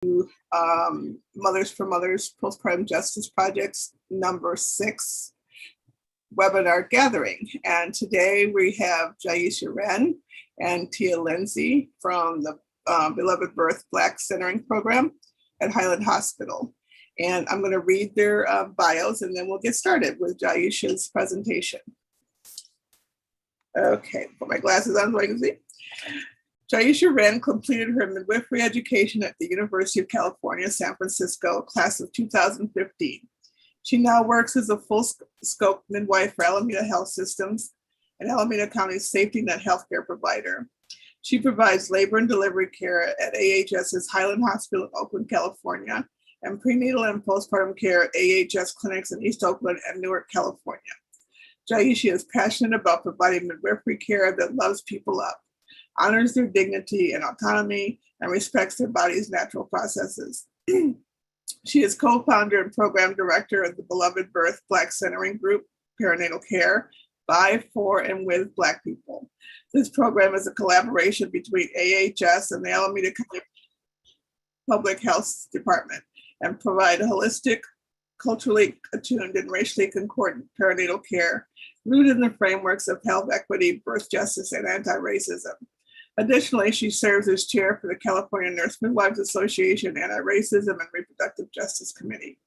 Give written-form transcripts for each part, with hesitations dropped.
Mothers for Mothers Postpartum Justice Project's number 6 webinar gathering. And today we have Jaisha Wren and Tia Lindsay from the Beloved Birth Black Centering Program at Highland Hospital. And I'm going to read their bios and then we'll get started with Jaisha's presentation. Okay, put my glasses on so I can see. Jaisha Wren completed her midwifery education at the University of California, San Francisco, class of 2015. She now works as a full-scope midwife for Alameda Health Systems, an Alameda County safety net healthcare provider. She provides labor and delivery care at AHS's Highland Hospital in Oakland, California, and prenatal and postpartum care at AHS clinics in East Oakland and Newark, California. Jaisha is passionate about providing midwifery care that loves people up, honors their dignity and autonomy, and respects their body's natural processes. She is co-founder and program director of the Beloved Birth Black Centering Group, Perinatal Care, by, for, and with Black people. This program is a collaboration between AHS and the Alameda County Public Health Department and provide holistic, culturally attuned, and racially concordant perinatal care rooted in the frameworks of health equity, birth justice, and anti-racism. Additionally, she serves as chair for the California Nurse Midwives Association Anti-Racism and Reproductive Justice Committee.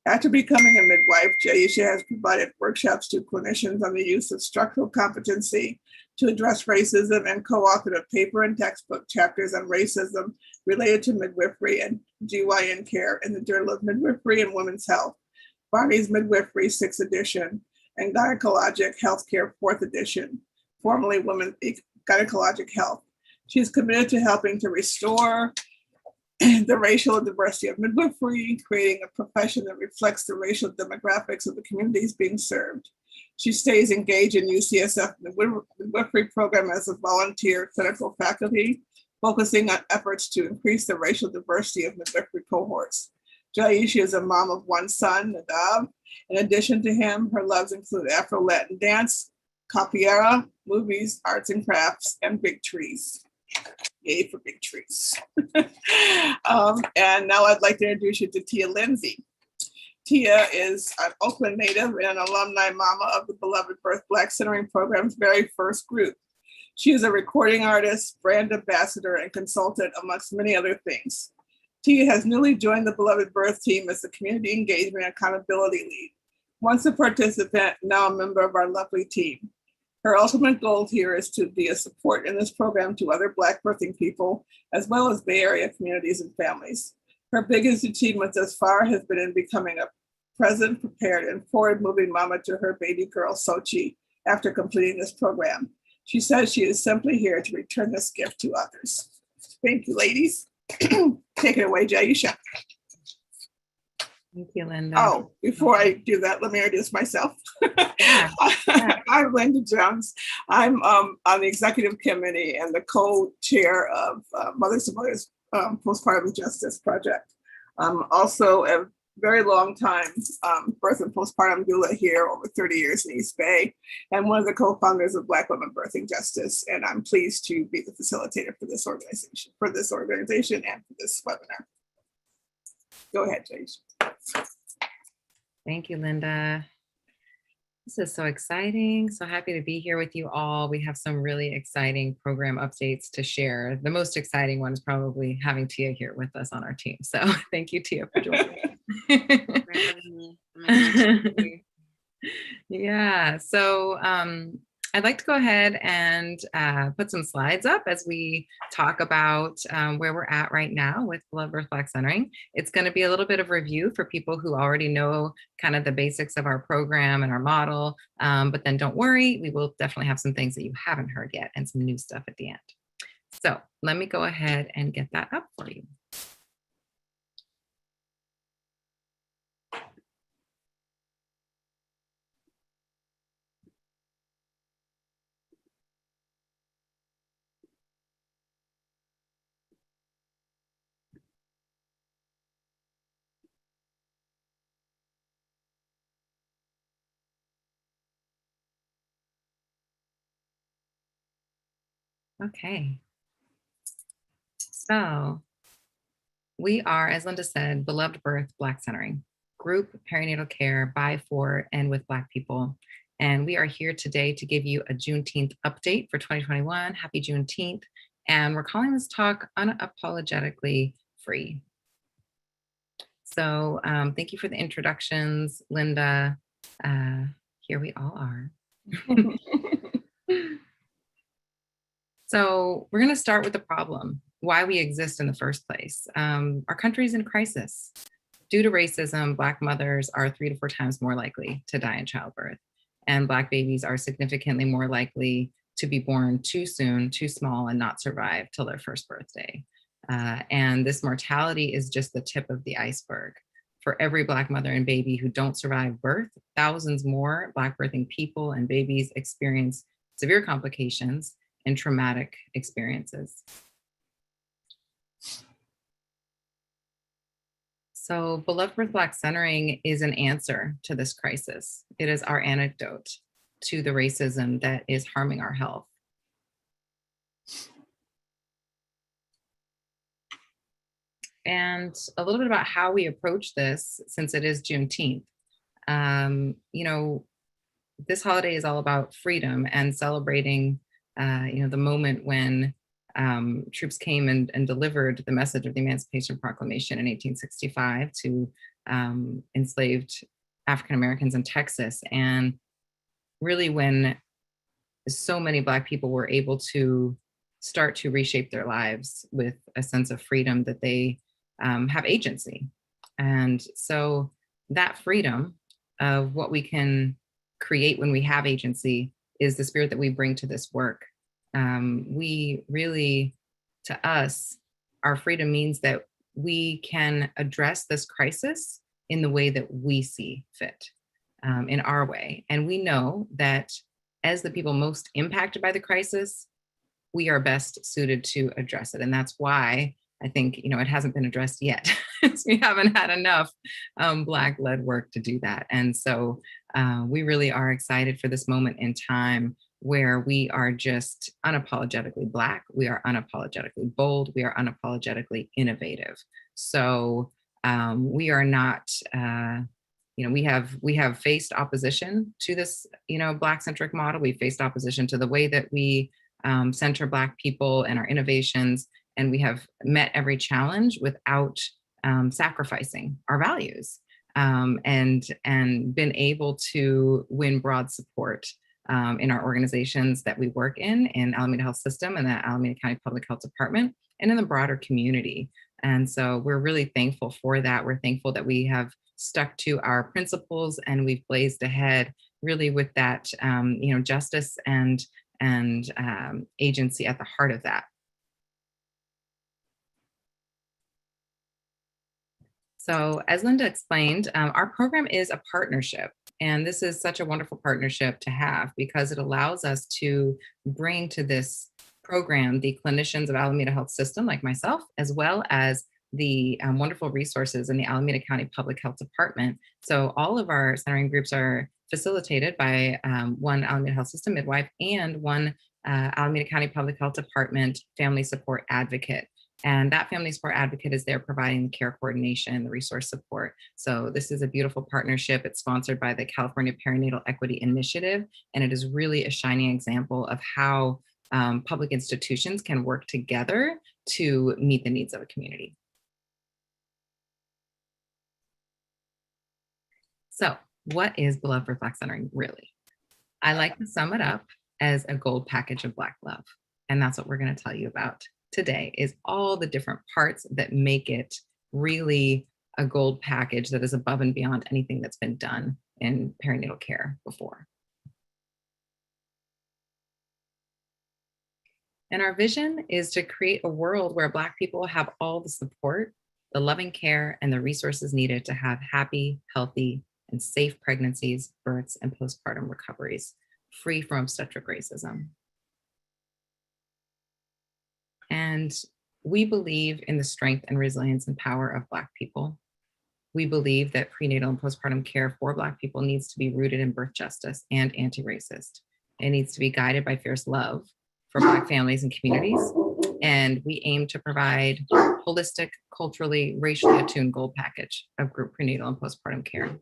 After becoming a midwife, Jaisha has provided workshops to clinicians on the use of structural competency to address racism and co-authored a paper and textbook chapters on racism related to midwifery and GYN care in the Journal of Midwifery and Women's Health, Barney's Midwifery 6th edition, and Gynecologic Healthcare 4th edition, formerly Women's Gynecologic Health. She is committed to helping to restore the racial diversity of midwifery, creating a profession that reflects the racial demographics of the communities being served. She stays engaged in UCSF midwifery program as a volunteer clinical faculty, focusing on efforts to increase the racial diversity of midwifery cohorts. Jaisha is a mom of one son, Nadav. In addition to him, her loves include Afro-Latin dance, capoeira, movies, arts and crafts, and big trees. Yay for big trees. And now I'd like to introduce you to Tia Lindsay. Tia is an Oakland native and an alumni mama of the Beloved Birth Black Centering Program's very first group. She is a recording artist, brand ambassador, and consultant, amongst many other things. Tia has newly joined the Beloved Birth team as the Community Engagement Accountability Lead. Once a participant, now a member of our lovely team. Her ultimate goal here is to be a support in this program to other Black birthing people, as well as Bay Area communities and families. Her biggest achievement thus far has been in becoming a present, prepared, and forward-moving mama to her baby girl, Sochi, after completing this program. She says she is simply here to return this gift to others. Thank you, ladies. Take it away, Jaisha. Thank you, Linda. Oh, before I do that, let me introduce myself. Yeah. I'm Linda Jones. I'm on the executive committee and the co-chair of Mothers to Mothers Postpartum Justice Project. I'm also a very long time birth and postpartum doula here, over 30 years in East Bay, and one of the co-founders of Black Women Birthing Justice. And I'm pleased to be the facilitator for this organization, and for this webinar. Go ahead, Jaisha. Thank you, Linda. This is so exciting. So happy to be here with you all. We have some really exciting program updates to share. The most exciting one is probably having Tia here with us on our team. So thank you, Tia, for joining. Yeah, so I'd like to go ahead and put some slides up as we talk about where we're at right now with Beloved Birth Black Centering. It's going to be a little bit of review for people who already know kind of the basics of our program and our model, but then don't worry, we will definitely have some things that you haven't heard yet and some new stuff at the end. So let me go ahead and get that up for you. Okay. So We are, as Linda said, Beloved Birth Black Centering, group perinatal care by, for, and with Black people. And we are here today to give you a Juneteenth update for 2021. Happy Juneteenth. And we're calling this talk Unapologetically Free. So thank you for the introductions, Linda. Here we all are. So we're going to start with the problem, why we exist in the first place. Our country is in crisis. Due to racism, Black mothers are 3 to 4 times more likely to die in childbirth. And Black babies are significantly more likely to be born too soon, too small, and not survive till their first birthday. And this mortality is just the tip of the iceberg. For every Black mother and baby who don't survive birth, thousands more Black birthing people and babies experience severe complications and traumatic experiences. So Beloved Birth Black Centering is an answer to this crisis. It is our antidote to the racism that is harming our health. And a little bit about how we approach this, since it is Juneteenth. This holiday is all about freedom and celebrating the moment when troops came and delivered the message of the Emancipation Proclamation in 1865 to enslaved African Americans in Texas. And really when so many Black people were able to start to reshape their lives with a sense of freedom that they have agency. And so that freedom of what we can create when we have agency is the spirit that we bring to this work. We really, to us, our freedom means that we can address this crisis in the way that we see fit, in our way. And we know that as the people most impacted by the crisis, we are best suited to address it. And that's why I think, it hasn't been addressed yet. We haven't had enough Black-led work to do that. And so we really are excited for this moment in time where we are just unapologetically Black, we are unapologetically bold, we are unapologetically innovative. So we are not, we have faced opposition to this, Black-centric model. We faced opposition to the way that we center Black people and our innovations, and we have met every challenge without sacrificing our values, and been able to win broad support in our organizations that we work in Alameda Health System and the Alameda County Public Health Department, and in the broader community. And so we're really thankful for that. We're thankful that we have stuck to our principles and we've blazed ahead really with that, justice and agency at the heart of that. So as Linda explained, our program is a partnership. And this is such a wonderful partnership to have because it allows us to bring to this program the clinicians of Alameda Health System like myself, as well as the wonderful resources in the Alameda County Public Health Department. So all of our centering groups are facilitated by one Alameda Health System midwife and one Alameda County Public Health Department family support advocate. And that family support advocate is there providing the care coordination, the resource support. So this is a beautiful partnership. It's sponsored by the California Perinatal Equity Initiative, and it is really a shining example of how public institutions can work together to meet the needs of a community. So what is Beloved Birth Black Centering really? I like to sum it up as a gold package of Black love. And that's what we're going to tell you about today, is all the different parts that make it really a gold package that is above and beyond anything that's been done in perinatal care before. And our vision is to create a world where Black people have all the support, the loving care, and the resources needed to have happy, healthy, and safe pregnancies, births, and postpartum recoveries, free from obstetric racism. And we believe in the strength and resilience and power of Black people. We believe that prenatal and postpartum care for Black people needs to be rooted in birth justice and anti-racist. It needs to be guided by fierce love for Black families and communities, And we aim to provide holistic, culturally, racially attuned gold package of group prenatal and postpartum care.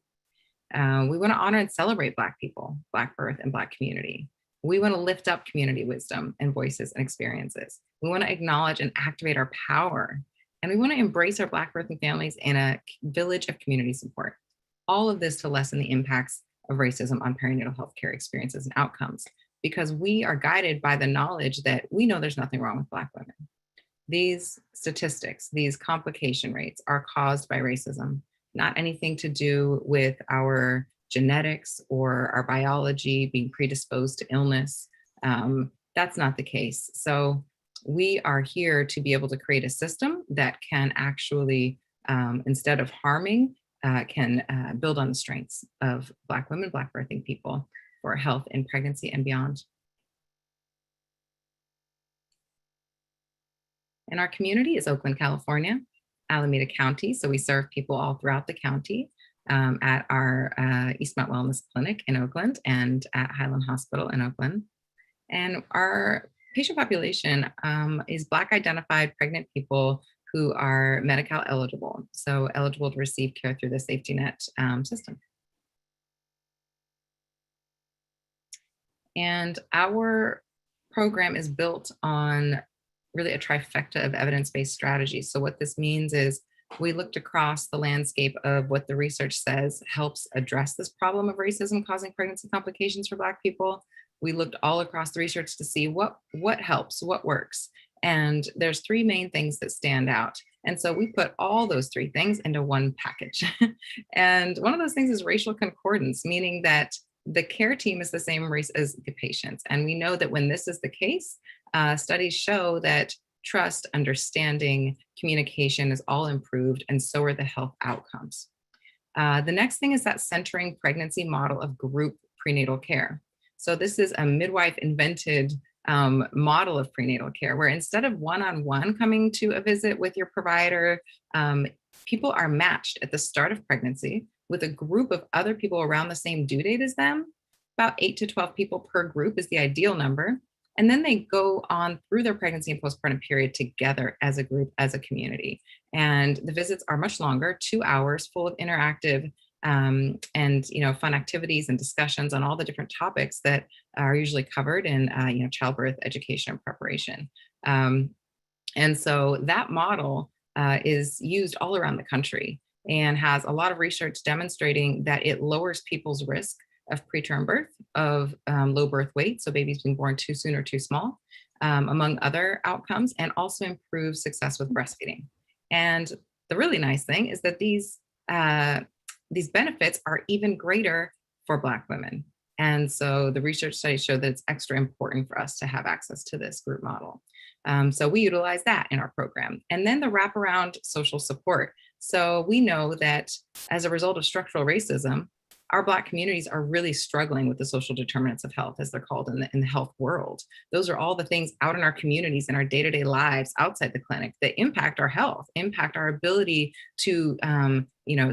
We want to honor and celebrate Black people, Black birth, and Black community. We want to lift up community wisdom and voices and experiences. We want to acknowledge and activate our power. And we want to embrace our Black birthing families in a village of community support. All of this to lessen the impacts of racism on perinatal healthcare experiences and outcomes, because we are guided by the knowledge that we know there's nothing wrong with Black women. These statistics, these complication rates are caused by racism, not anything to do with our genetics or our biology being predisposed to illness. That's not the case. So we are here to be able to create a system that can actually, instead of harming, can build on the strengths of Black women, Black birthing people for health in pregnancy and beyond. And our community is Oakland, California, Alameda County. So we serve people all throughout the county at our Eastmont Wellness Clinic in Oakland and at Highland Hospital in Oakland. And our patient population is Black identified pregnant people who are Medi-Cal eligible, so eligible to receive care through the safety net system. And our program is built on really a trifecta of evidence-based strategies. So what this means is we looked across the landscape of what the research says helps address this problem of racism causing pregnancy complications for Black people. We looked all across the research to see what helps, what works. And there's three main things that stand out. And so we put all those three things into one package. And one of those things is racial concordance, meaning that the care team is the same race as the patients. And we know that when this is the case, studies show that trust, understanding, communication is all improved, and so are the health outcomes. The next thing is that centering pregnancy model of group prenatal care. So this is a midwife invented model of prenatal care, where instead of one-on-one coming to a visit with your provider, people are matched at the start of pregnancy with a group of other people around the same due date as them. About 8 to 12 people per group is the ideal number. And then they go on through their pregnancy and postpartum period together as a group, as a community. And the visits are much longer, 2 hours, full of interactive and fun activities and discussions on all the different topics that are usually covered in childbirth education and preparation. And so that model is used all around the country and has a lot of research demonstrating that it lowers people's risk of preterm birth, of low birth weight, so babies being born too soon or too small, among other outcomes, and also improves success with breastfeeding. And the really nice thing is that these benefits are even greater for Black women. And so the research studies show that it's extra important for us to have access to this group model. So we utilize that in our program. And then the wraparound social support. So we know that as a result of structural racism, our Black communities are really struggling with the social determinants of health, as they're called in the health world. Those are all the things out in our communities, in our day-to-day lives outside the clinic, that impact our health, impact our ability to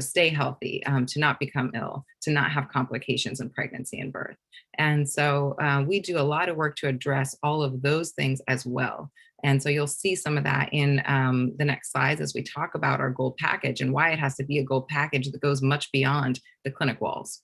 stay healthy, to not become ill, to not have complications in pregnancy and birth. And so we do a lot of work to address all of those things as well. And so you'll see some of that in the next slides as we talk about our gold package and why it has to be a gold package that goes much beyond the clinic walls.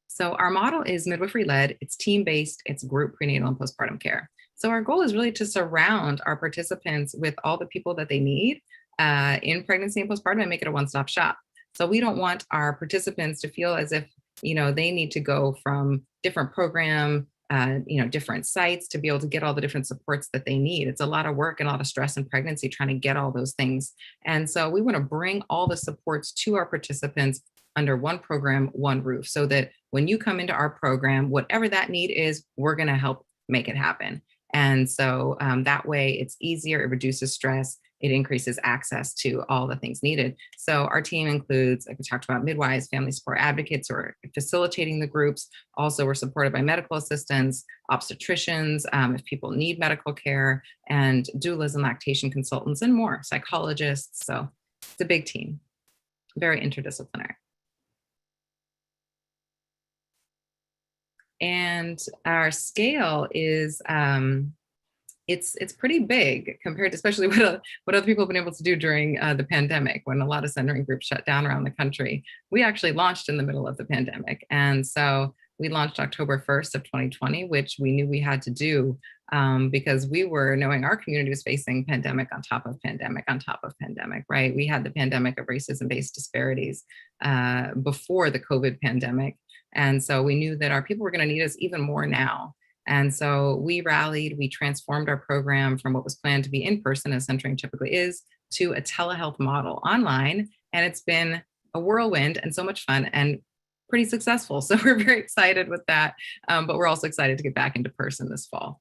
So our model is midwifery-led, it's team-based, it's group prenatal and postpartum care. So our goal is really to surround our participants with all the people that they need in pregnancy and postpartum and make it a one-stop shop. So we don't want our participants to feel as if, they need to go from different program, different sites to be able to get all the different supports that they need. It's a lot of work and a lot of stress in pregnancy trying to get all those things. And so we want to bring all the supports to our participants under one program, one roof, so that when you come into our program, whatever that need is, we're going to help make it happen. And so that way it's easier, it reduces stress, it increases access to all the things needed. So our team includes, like we talked about, midwives, family support advocates who are facilitating the groups. Also, we're supported by medical assistants, obstetricians, if people need medical care, and doulas and lactation consultants and more, psychologists. So it's a big team, very interdisciplinary. And our scale is, it's pretty big compared to especially what other people have been able to do during the pandemic, when a lot of centering groups shut down around the country. We actually launched in the middle of the pandemic. And so we launched October 1st of 2020, which we knew we had to do because we were knowing our community was facing pandemic on top of pandemic on top of pandemic, right? We had the pandemic of racism-based disparities before the COVID pandemic. And so we knew that our people were going to need us even more now. And so we rallied, we transformed our program from what was planned to be in person, as centering typically is, to a telehealth model online. And it's been a whirlwind and so much fun and pretty successful. So we're very excited with that. But we're also excited to get back into person this fall.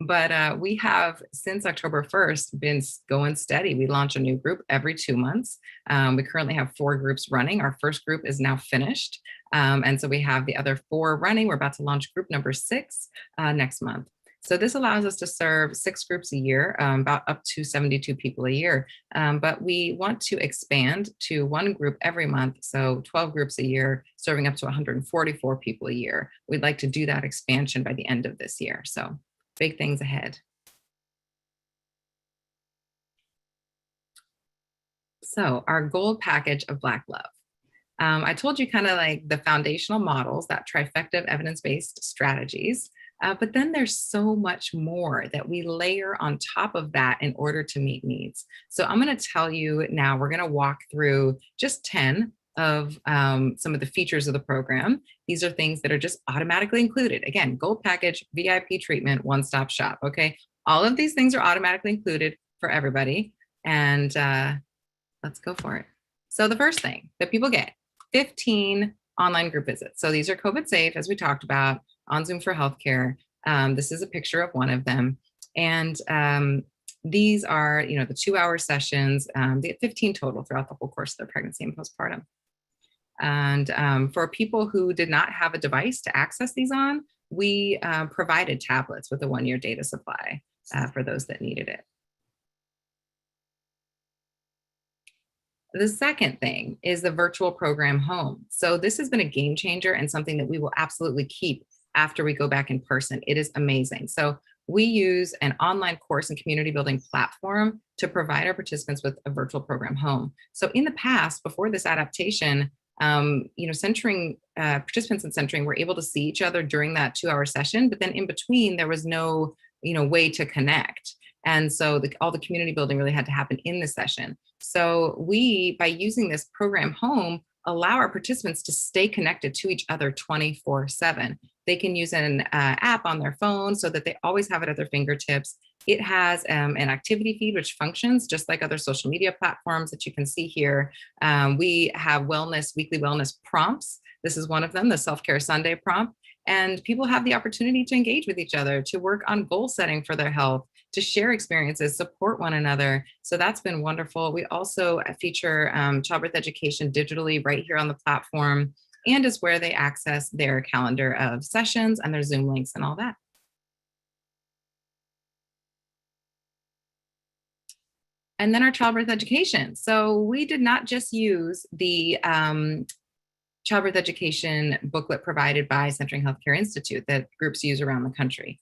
But we have, since October 1st, been going steady. We launch a new group every 2 months. We currently have 4 groups running. Our first group is now finished. And so we have the other 4 running. We're about to launch group number 6 next month. So this allows us to serve 6 groups a year, about up to 72 people a year. But we want to expand to 1 group every month. So 12 groups a year, serving up to 144 people a year. We'd like to do that expansion by the end of this year. So big things ahead. So our gold package of Black love. I told you kind of like the foundational models, that trifecta of evidence-based strategies. But then there's so much more that we layer on top of that in order to meet needs. So I'm going to tell you now, we're going to walk through just 10 of some of the features of the program. These are things that are just automatically included. Again, gold package, VIP treatment, one-stop shop. Okay. All of these things are automatically included for everybody. And let's go for it. So the first thing that people get, 15 online group visits. So these are COVID safe, as we talked about, on Zoom for healthcare. This is a picture of one of them. And these are, the 2-hour sessions. They get 15 total throughout the whole course of their pregnancy and postpartum. And for people who did not have a device to access these on, we provided tablets with a 1-year data supply for those that needed it. The second thing is the virtual program home. So this has been a game changer and something that we will absolutely keep after we go back in person. It is amazing. So we use an online course and community building platform to provide our participants with a virtual program home. So in the past, before this adaptation, centering participants in centering were able to see each other during that 2-hour session, but then in between there was no, way to connect. And so all the community building really had to happen in the session. So we, by using this program home, allow our participants to stay connected to each other 24/7. They can use an app on their phone so that they always have it at their fingertips. It has an activity feed, which functions just like other social media platforms that you can see here. We have weekly wellness prompts. This is one of them, the Self-Care Sunday prompt. And people have the opportunity to engage with each other, to work on goal setting for their health, to share experiences, support one another. So that's been wonderful. We also feature childbirth education digitally right here on the platform, and is where they access their calendar of sessions and their Zoom links and all that. And then our childbirth education. So we did not just use the childbirth education booklet provided by Centering Healthcare Institute that groups use around the country.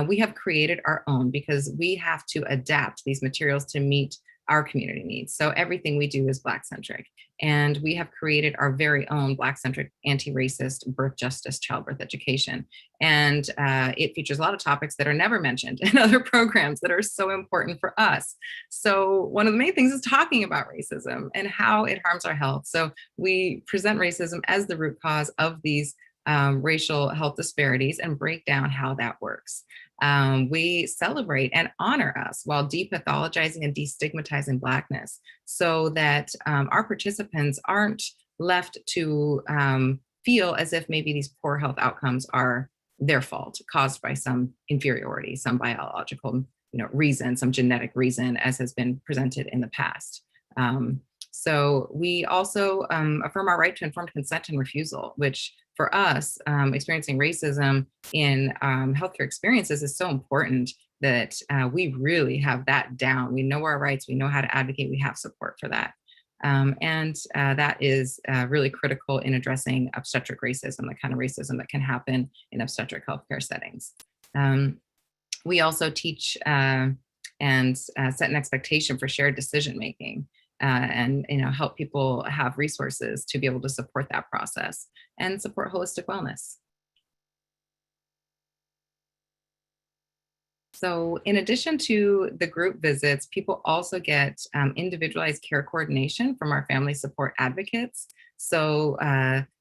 We have created our own because we have to adapt these materials to meet our community needs. So everything we do is Black-centric. And we have created our very own Black-centric, anti-racist, birth justice, childbirth education. And it features a lot of topics that are never mentioned in other programs that are so important for us. So one of the main things is talking about racism and how it harms our health. So we present racism as the root cause of these racial health disparities and break down how that works. We celebrate and honor us while depathologizing and destigmatizing Blackness so that our participants aren't left to feel as if maybe these poor health outcomes are their fault, caused by some inferiority, some biological reason, some genetic reason, as has been presented in the past. So we also affirm our right to informed consent and refusal, which for us, experiencing racism in healthcare experiences is so important that we really have that down. We know our rights, we know how to advocate, we have support for that. That is really critical in addressing obstetric racism, the kind of racism that can happen in obstetric healthcare settings. We also teach and set an expectation for shared decision making, and help people have resources to be able to support that process and support holistic wellness. So in addition to the group visits, people also get individualized care coordination from our family support advocates. So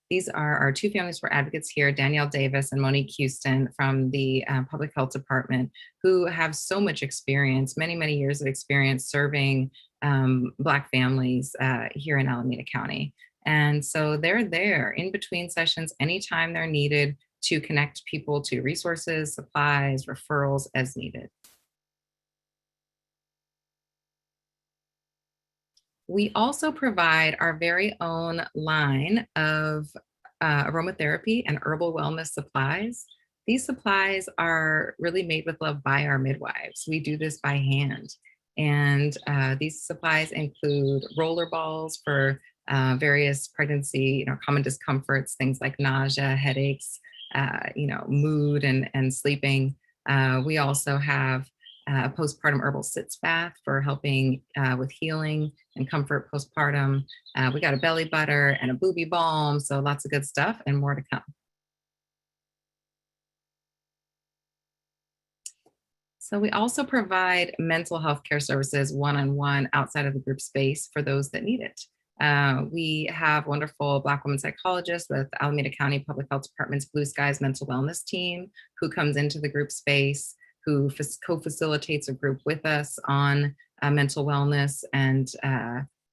these are our two family support advocates here, Danielle Davis and Monique Houston from the Public Health Department, who have so much experience, many, many years of experience serving Black families here in Alameda County. And so they're there in between sessions anytime they're needed to connect people to resources, supplies, referrals as needed. We also provide our very own line of aromatherapy and herbal wellness supplies. These supplies are really made with love by our midwives. We do this by hand. And these supplies include roller balls for various pregnancy, common discomforts, things like nausea, headaches, mood and sleeping. We also have a postpartum herbal sitz bath for helping with healing and comfort postpartum. We got a belly butter and a booby balm, so lots of good stuff and more to come. So we also provide mental health care services one-on-one outside of the group space for those that need it. We have wonderful Black women psychologists with Alameda County Public Health Department's Blue Skies Mental Wellness Team, who comes into the group space, who co-facilitates a group with us on mental wellness and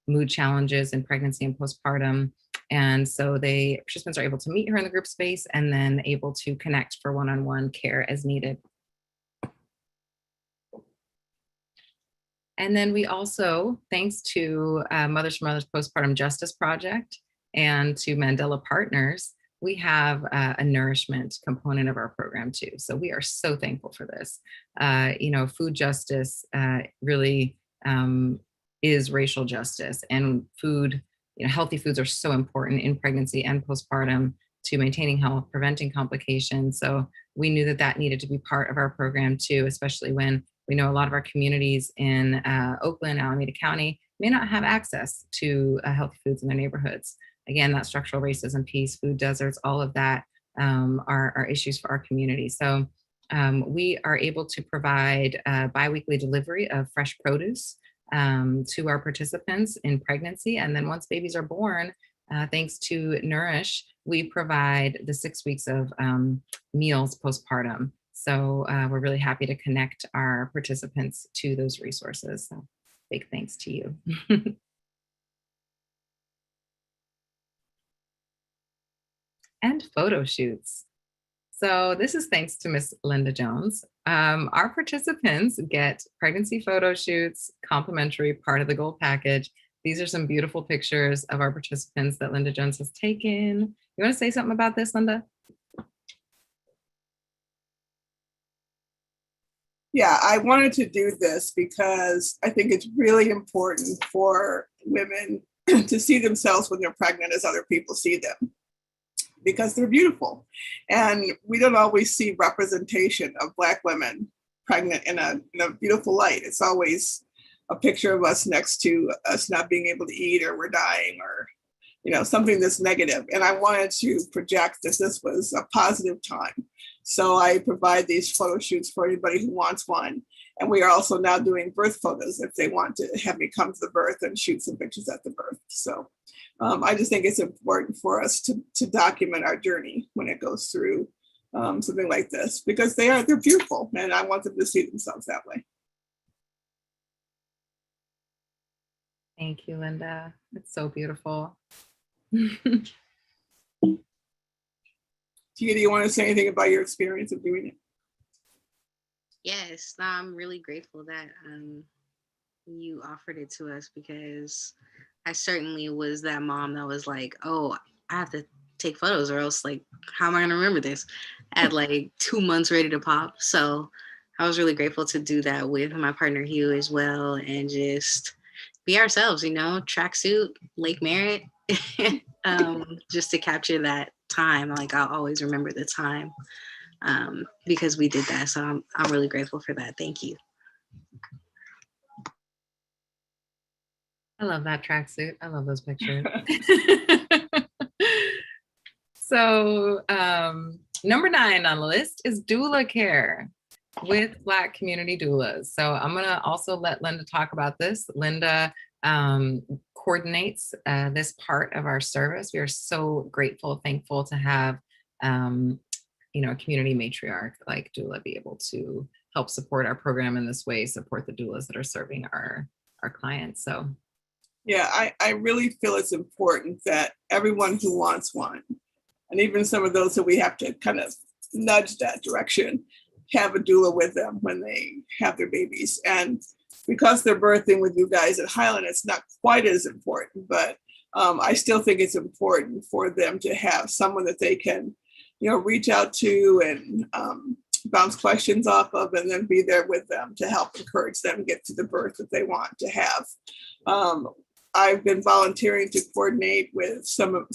mood challenges in pregnancy and postpartum. And so participants are able to meet her in the group space and then able to connect for one-on-one care as needed. And then we also, thanks to Mothers for Mothers Postpartum Justice Project and to Mandela Partners, we have a nourishment component of our program too. So we are so thankful for this. Food justice really is racial justice, and food, healthy foods are so important in pregnancy and postpartum to maintaining health, preventing complications. So we knew that needed to be part of our program too, especially when we know a lot of our communities in Oakland, Alameda County may not have access to healthy foods in their neighborhoods. Again, that structural racism piece, food deserts, all of that are issues for our community. So we are able to provide biweekly delivery of fresh produce to our participants in pregnancy. And then once babies are born, thanks to Nourish, we provide the 6 weeks of meals postpartum. So we're really happy to connect our participants to those resources. So big thanks to you. And photo shoots. So this is thanks to Miss Linda Jones. Our participants get pregnancy photo shoots, complimentary, part of the gold package. These are some beautiful pictures of our participants that Linda Jones has taken. You want to say something about this, Linda? Yeah, I wanted to do this because I think it's really important for women to see themselves when they're pregnant as other people see them, because they're beautiful. And we don't always see representation of Black women pregnant in a beautiful light. It's always a picture of us next to us not being able to eat, or we're dying, or something that's negative. And I wanted to project that this was a positive time. So I provide these photo shoots for anybody who wants one. And we are also now doing birth photos if they want to have me come to the birth and shoot some pictures at the birth. So I just think it's important for us to document our journey when it goes through something like this, because they're beautiful, and I want them to see themselves that way. Thank you, Linda. It's so beautiful. Tia, do you want to say anything about your experience of doing it? Yes, I'm really grateful that you offered it to us, because I certainly was that mom that was like, oh, I have to take photos or else, like, how am I going to remember this? At like 2 months ready to pop. So I was really grateful to do that with my partner Hugh as well, and just be ourselves, tracksuit, Lake Merritt, just to capture that time. Like, I'll always remember the time because we did that. So I'm really grateful for that. Thank you. I love that tracksuit. I love those pictures. So number 9 on the list is doula care with Black community doulas. So I'm going to also let Linda talk about this. Linda coordinates this part of our service. We are so grateful, thankful to have a community matriarch like doula be able to help support our program in this way, support the doulas that are serving our clients. So yeah, I really feel it's important that everyone who wants one, and even some of those that we have to kind of nudge that direction, have a doula with them when they have their babies. And because they're birthing with you guys at Highland, it's not quite as important, but I still think it's important for them to have someone that they can, reach out to and bounce questions off of, and then be there with them to help encourage them get to the birth that they want to have. I've been volunteering to coordinate with some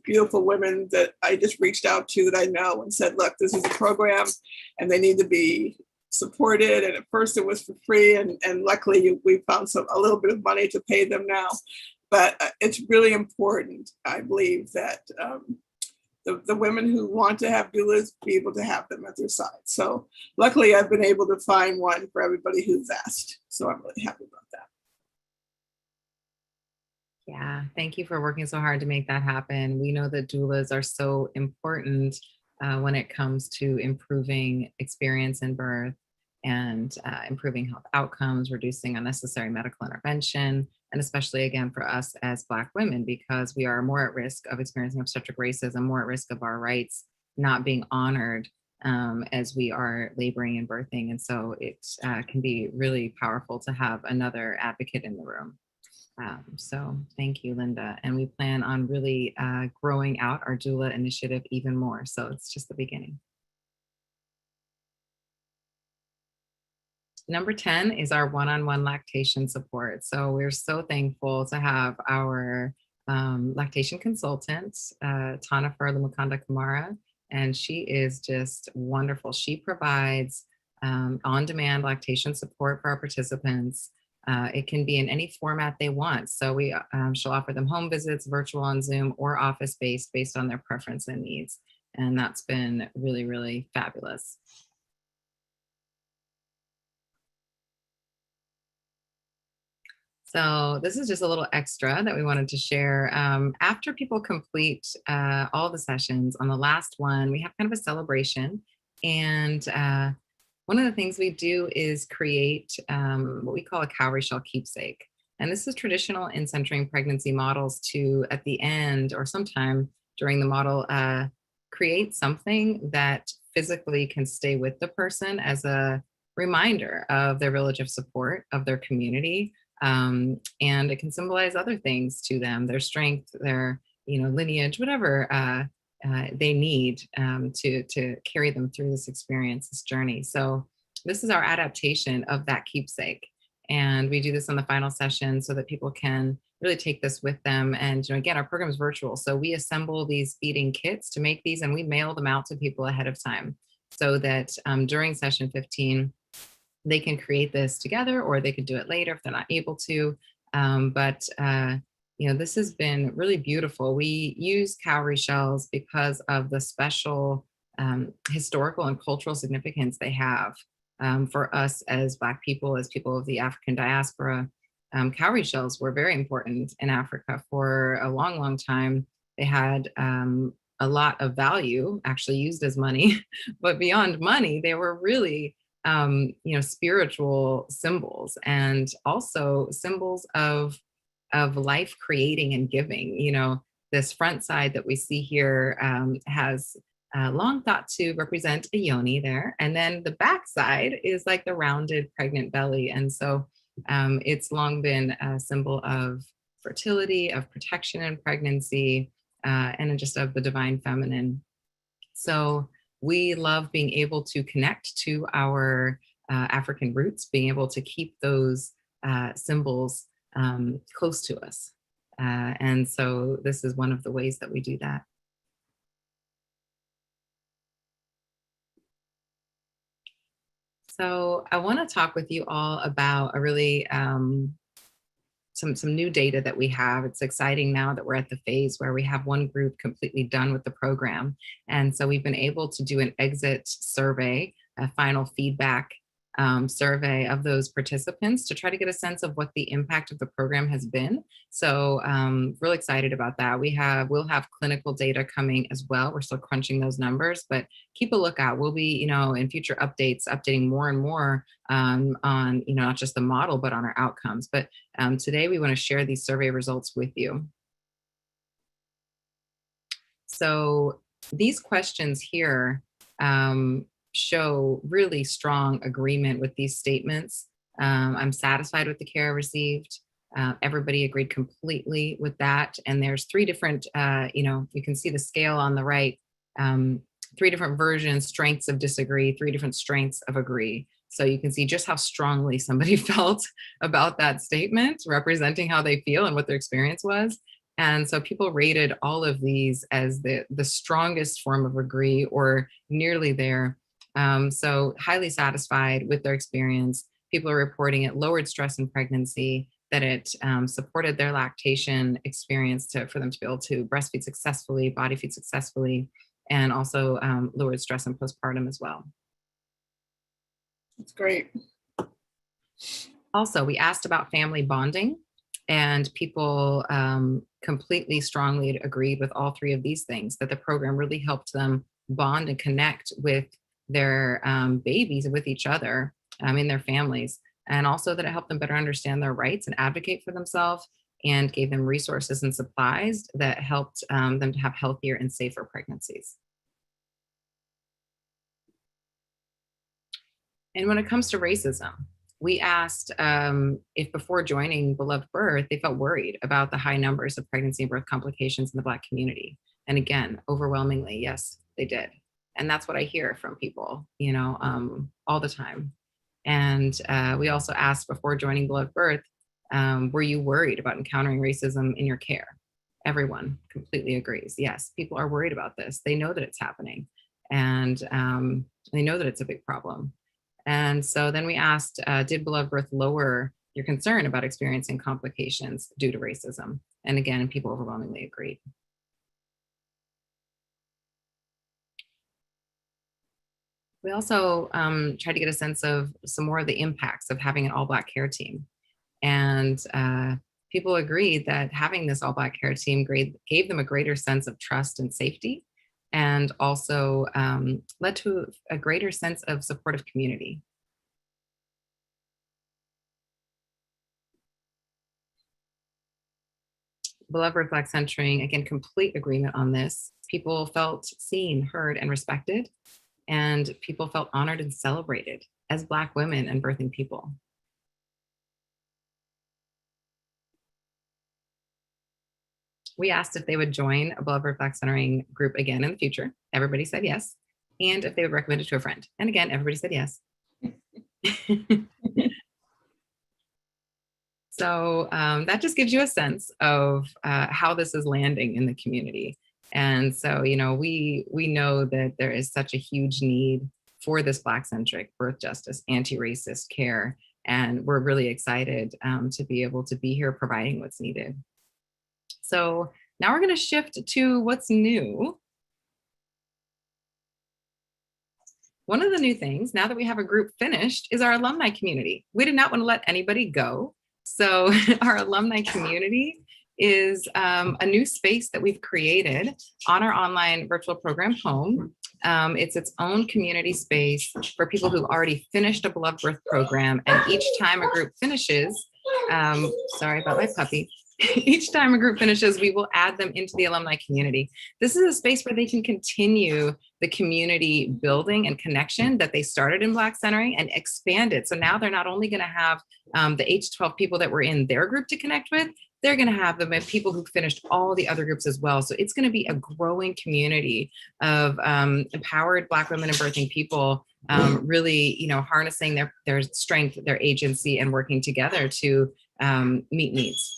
beautiful women that I just reached out to that I know and said, look, this is a program and they need to be supported. And at first it was for free. And luckily we found a little bit of money to pay them now. But it's really important, I believe, that the women who want to have doulas be able to have them at their side. So luckily I've been able to find one for everybody who's asked. So I'm really happy about that. Yeah, thank you for working so hard to make that happen. We know that doulas are so important when it comes to improving experience in birth and improving health outcomes, reducing unnecessary medical intervention, and especially, again, for us as Black women, because we are more at risk of experiencing obstetric racism, more at risk of our rights not being honored as we are laboring and birthing. And so it can be really powerful to have another advocate in the room. So thank you, Linda. And we plan on really growing out our doula initiative even more. So it's just the beginning. Number 10 is our one-on-one lactation support. So we're so thankful to have our lactation consultant, Tana Farla Kamara, and she is just wonderful. She provides on-demand lactation support for our participants. It can be in any format they want. So she'll offer them home visits, virtual on Zoom, or office-based based on their preference and needs. And that's been really, really fabulous. So this is just a little extra that we wanted to share. After people complete all the sessions, on the last one, we have kind of a celebration. And one of the things we do is create what we call a cowrie shell keepsake. And this is traditional in centering pregnancy models to, at the end or sometime during the model, create something that physically can stay with the person as a reminder of their village of support, of their community. And it can symbolize other things to them, their strength, their lineage, whatever they need to carry them through this experience, this journey. So this is our adaptation of that keepsake. And we do this on the final session so that people can really take this with them. And again, our program is virtual. So we assemble these feeding kits to make these and we mail them out to people ahead of time so that during session 15, they can create this together or they could do it later if they're not able to. This has been really beautiful. We use cowrie shells because of the special historical and cultural significance they have for us as Black people, as people of the African diaspora. Cowrie shells were very important in Africa for a long, long time. They had a lot of value, actually used as money, but beyond money, they were really spiritual symbols and also symbols of life creating and giving. This front side that we see here has long thought to represent a yoni there. And then the back side is like the rounded pregnant belly. And so it's long been a symbol of fertility, of protection in pregnancy, and just of the divine feminine. So we love being able to connect to our African roots, being able to keep those symbols close to us. And so this is one of the ways that we do that. So I want to talk with you all about a really some new data that we have. It's exciting now that we're at the phase where we have one group completely done with the program. And so we've been able to do an exit survey, a final feedback survey of those participants to try to get a sense of what the impact of the program has been. So really excited about that. We'll have clinical data coming as well. We're still crunching those numbers, but keep a lookout. We'll be, in future updates, updating more and more on, not just the model, but on our outcomes. But today we want to share these survey results with you. So these questions here show really strong agreement with these statements. I'm satisfied with the care I received. Everybody agreed completely with that. And there's three different, you can see the scale on the right, three different versions, strengths of disagree, three different strengths of agree. So you can see just how strongly somebody felt about that statement, representing how they feel and what their experience was. And so people rated all of these as the strongest form of agree or nearly there. So highly satisfied with their experience. People are reporting it lowered stress in pregnancy, that it supported their lactation experience for them to be able to breastfeed successfully, body feed successfully, and also lowered stress in postpartum as well. That's great. Also, we asked about family bonding, and people completely strongly agreed with all three of these things, that the program really helped them bond and connect with their babies and with each other in their families, and also that it helped them better understand their rights and advocate for themselves, and gave them resources and supplies that helped them to have healthier and safer pregnancies. And when it comes to racism, we asked if before joining Beloved Birth, they felt worried about the high numbers of pregnancy and birth complications in the Black community. And again, overwhelmingly, yes, they did. And that's what I hear from people, all the time. And we also asked before joining Beloved Birth, were you worried about encountering racism in your care? Everyone completely agrees. Yes, people are worried about this. They know that it's happening, and they know that it's a big problem. And so then we asked, did Beloved Birth lower your concern about experiencing complications due to racism? And again, people overwhelmingly agreed. We also tried to get a sense of some more of the impacts of having an all-Black care team. And people agreed that having this all-Black care team gave them a greater sense of trust and safety, and also led to a greater sense of supportive community. Beloved Birth Black Centering, again, complete agreement on this. People felt seen, heard, and respected, and people felt honored and celebrated as Black women and birthing people. We asked if they would join a Beloved Birth Black Centering group again in the future. Everybody said yes. And if they would recommend it to a friend. And again, everybody said yes. So that just gives you a sense of how this is landing in the community. And so, we know that there is such a huge need for this Black-centric birth justice, anti-racist care. And we're really excited to be able to be here providing what's needed. So now we're going to shift to what's new. One of the new things, now that we have a group finished, is our alumni community. We did not want to let anybody go. So our alumni community is a new space that we've created on our online virtual program home. It's its own community space for people who've already finished a Beloved Birth program. And each time a group finishes, sorry about my puppy. Each time a group finishes, we will add them into the alumni community. This is a space where they can continue the community building and connection that they started in Black Centering and expand it. So now they're not only going to have the 8 to 12 people that were in their group to connect with, they're going to have them with people who finished all the other groups as well. So it's going to be a growing community of empowered Black women and birthing people really, harnessing their strength, their agency, and working together to meet needs.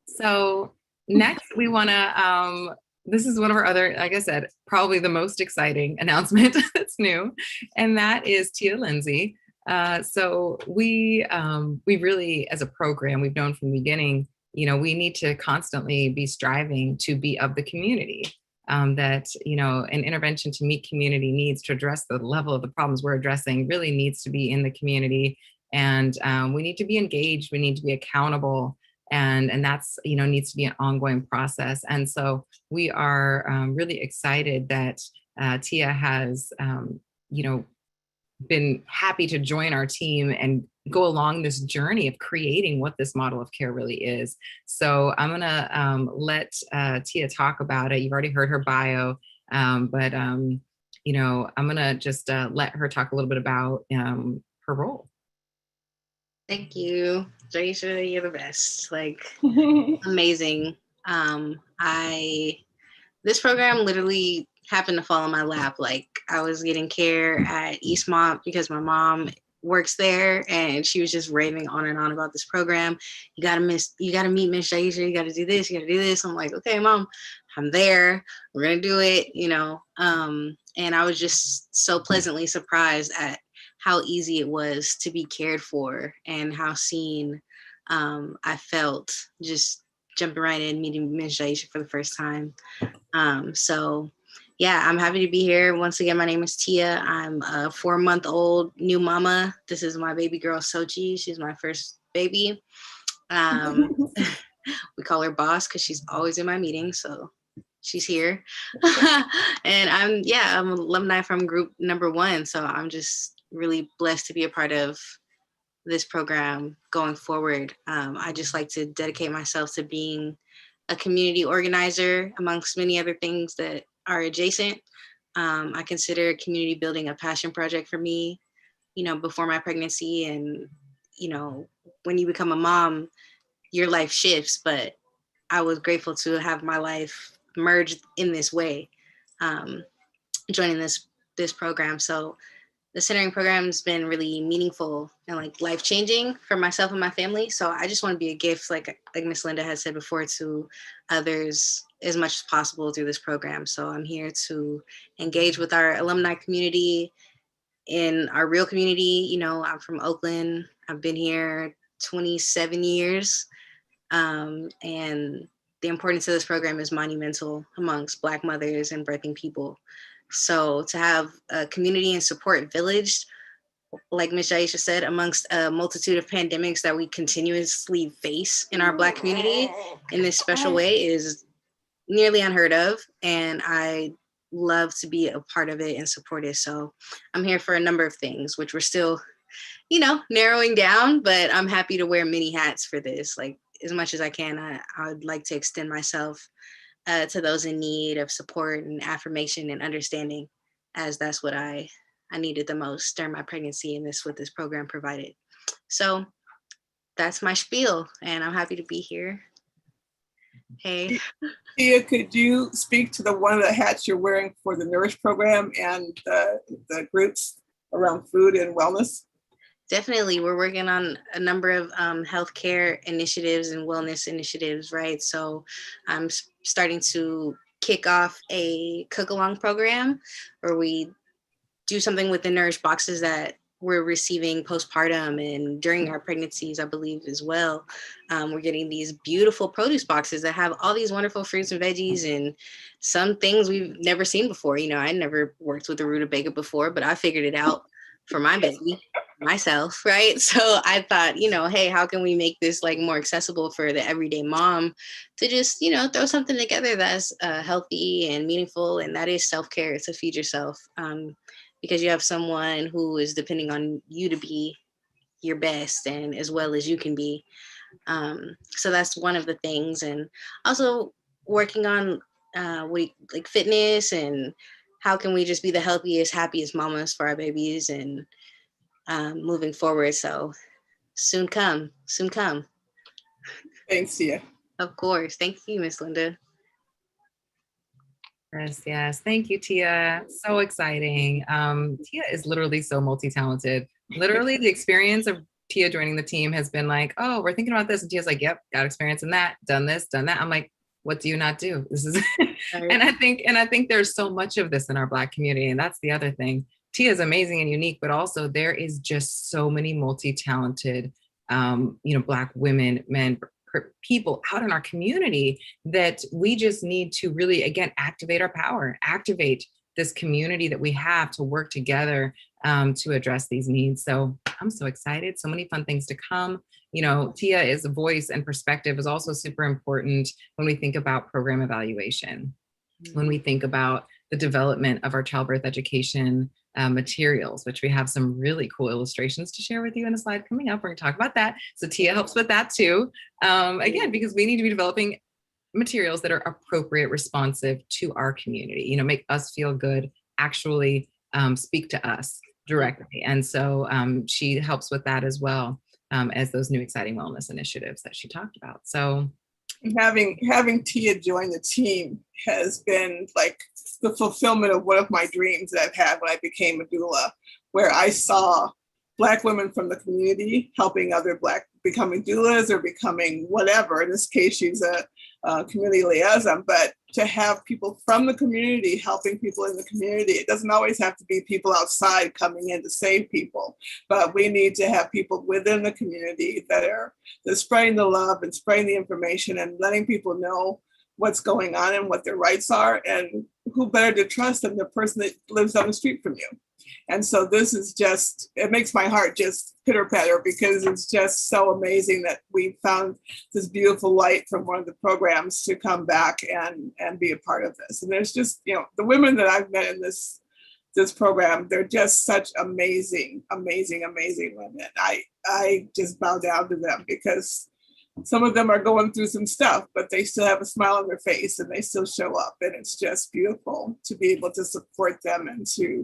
So next we want to, this is one of our other, like I said, probably the most exciting announcement that's new, and that is Tia Lindsay. So we really, as a program, we've known from the beginning, we need to constantly be striving to be of the community. That, an intervention to meet community needs, to address the level of the problems we're addressing, really needs to be in the community. And we need to be engaged, we need to be accountable. And that's, needs to be an ongoing process. And so we are really excited that Tia has, been happy to join our team and go along this journey of creating what this model of care really is. So I'm gonna let Tia talk about it. You've already heard her bio, but I'm gonna just let her talk a little bit about her role. Thank you, Jaisha. You're the best. Like, amazing. This program literally happened to fall in my lap. Like, I was getting care at Eastmont because my mom works there, and she was just raving on and on about this program. You gotta meet Miss Jaisha. You gotta do this. You gotta do this. I'm like, okay, Mom, I'm there. We're gonna do it. And I was just so pleasantly surprised at how easy it was to be cared for and how seen I felt just jumping right in, meeting Ms. Jaisha for the first time. So yeah, I'm happy to be here. Once again, my name is Tia. I'm a 4-month-old new mama. This is my baby girl, Sochi. She's my first baby. We call her boss because she's always in my meetings. So she's here. And I'm an alumni from group number 1. So I'm just really blessed to be a part of this program going forward. I just like to dedicate myself to being a community organizer amongst many other things that are adjacent. I consider community building a passion project for me, before my pregnancy. And, when you become a mom, your life shifts, but I was grateful to have my life merged in this way, joining this program. So the centering program has been really meaningful and like life-changing for myself and my family. So I just want to be a gift, like Miss Linda has said before, to others as much as possible through this program. So I'm here to engage with our alumni community in our real community. I'm from Oakland. I've been here 27 years. And the importance of this program is monumental amongst Black mothers and birthing people. So to have a community and support village, like Ms. Jaisha said, amongst a multitude of pandemics that we continuously face in our Black community in this special way is nearly unheard of. And I love to be a part of it and support it. So I'm here for a number of things, which we're still, narrowing down, but I'm happy to wear many hats for this. Like, as much as I can, I would like to extend myself to those in need of support and affirmation and understanding, as that's what I needed the most during my pregnancy, and what this program provided. So that's my spiel, and I'm happy to be here. Hey. Tia, could you speak to one of the hats you're wearing for the Nourish program and the groups around food and wellness? Definitely. We're working on a number of healthcare initiatives and wellness initiatives, right? So I'm starting to kick off a cook-along program where we do something with the Nourish boxes that we're receiving postpartum and during our pregnancies, I believe, as well. We're getting these beautiful produce boxes that have all these wonderful fruits and veggies and some things we've never seen before. I never worked with a rutabaga before, but I figured it out for my baby myself, right? So I thought, hey, how can we make this like more accessible for the everyday mom to just, throw something together that's healthy and meaningful, and that is self-care, to feed yourself, because you have someone who is depending on you to be your best and as well as you can be. So that's one of the things, and also working on like fitness and how can we just be the healthiest, happiest mamas for our babies and moving forward. So soon come. Thanks, Tia. Of course. Thank you, Miss Linda. Yes, yes. Thank you, Tia. So exciting. Tia is literally so multi-talented. Literally, the experience of Tia joining the team has been like, oh, we're thinking about this. And Tia's like, yep, got experience in that, done this, done that. I'm like, what do you not do? This is Right. and I think there's so much of this in our Black community. And that's the other thing. Tia is amazing and unique, but also there is just so many multi-talented Black women, men, people out in our community that we just need to really, again, activate our power, activate this community that we have to work together to address these needs. So I'm so excited. So many fun things to come. Tia is a voice, and perspective is also super important when we think about program evaluation, when we think about the development of our childbirth education materials, which we have some really cool illustrations to share with you in a slide coming up. We're going to talk about that. So Tia helps with that too. Again, because we need to be developing materials that are appropriate, responsive to our community, make us feel good, actually speak to us directly. And so she helps with that as well as those new exciting wellness initiatives that she talked about. So having Tia join the team has been like the fulfillment of one of my dreams that I've had when I became a doula, where I saw Black women from the community helping other Black, becoming doulas or becoming whatever. In this case, she's a community liaison, but to have people from the community helping people in the community, it doesn't always have to be people outside coming in to save people, but we need to have people within the community that are spreading the love and spreading the information and letting people know what's going on and what their rights are, and who better to trust than the person that lives down the street from you. And so this is just, it makes my heart just pitter patter, because it's just so amazing that we found this beautiful light from one of the programs to come back and be a part of this. And there's just, the women that I've met in this program, they're just such amazing, amazing, amazing women. I just bow down to them, because some of them are going through some stuff, but they still have a smile on their face and they still show up. And it's just beautiful to be able to support them and to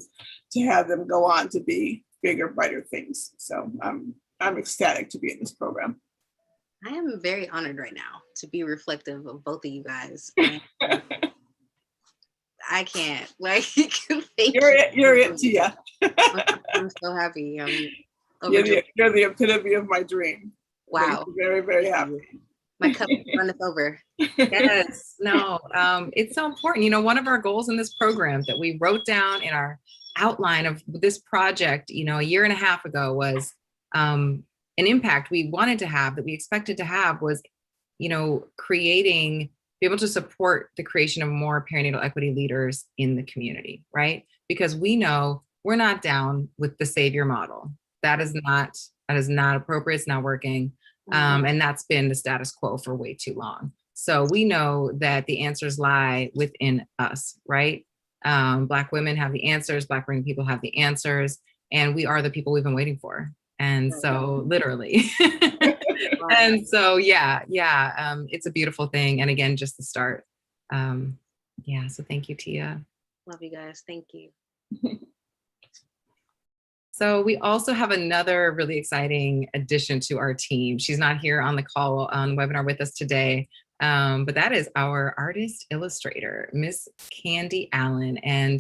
have them go on to be bigger, brighter things. So I'm ecstatic to be in this program. I am very honored right now to be reflective of both of you guys. I can't, you're it, Tia. I'm so happy. You're the epitome of my dream. Wow. Very, very happy. My cup runneth over. Yes, no, it's so important. One of our goals in this program that we wrote down in our outline of this project, a year and a half ago, was an impact we wanted to have, that we expected to have, was, be able to support the creation of more perinatal equity leaders in the community, right? Because we know we're not down with the savior model. That is not appropriate. It's not working. And that's been the status quo for way too long. So we know that the answers lie within us, right? Black women have the answers, Black working people have the answers, and we are the people we've been waiting for. And so literally. And so, it's a beautiful thing. And again, just the start. So thank you, Tia. Love you guys. Thank you. So we also have another really exciting addition to our team. She's not here on the call, on the webinar with us today, but that is our artist illustrator, Miss Candy Allen. And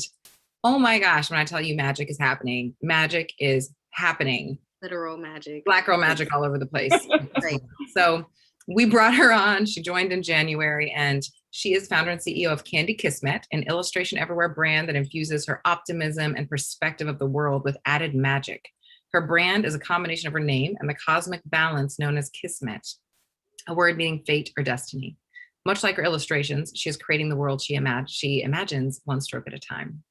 oh my gosh, when I tell you magic is happening, magic is happening. Literal magic. Black girl magic all over the place. Right. So we brought her on. She joined in January, and she is founder and CEO of Candy Kismet, an illustration everywhere brand that infuses her optimism and perspective of the world with added magic. Her brand is a combination of her name and the cosmic balance known as Kismet, a word meaning fate or destiny. Much like her illustrations, she is creating the world she imagines one stroke at a time.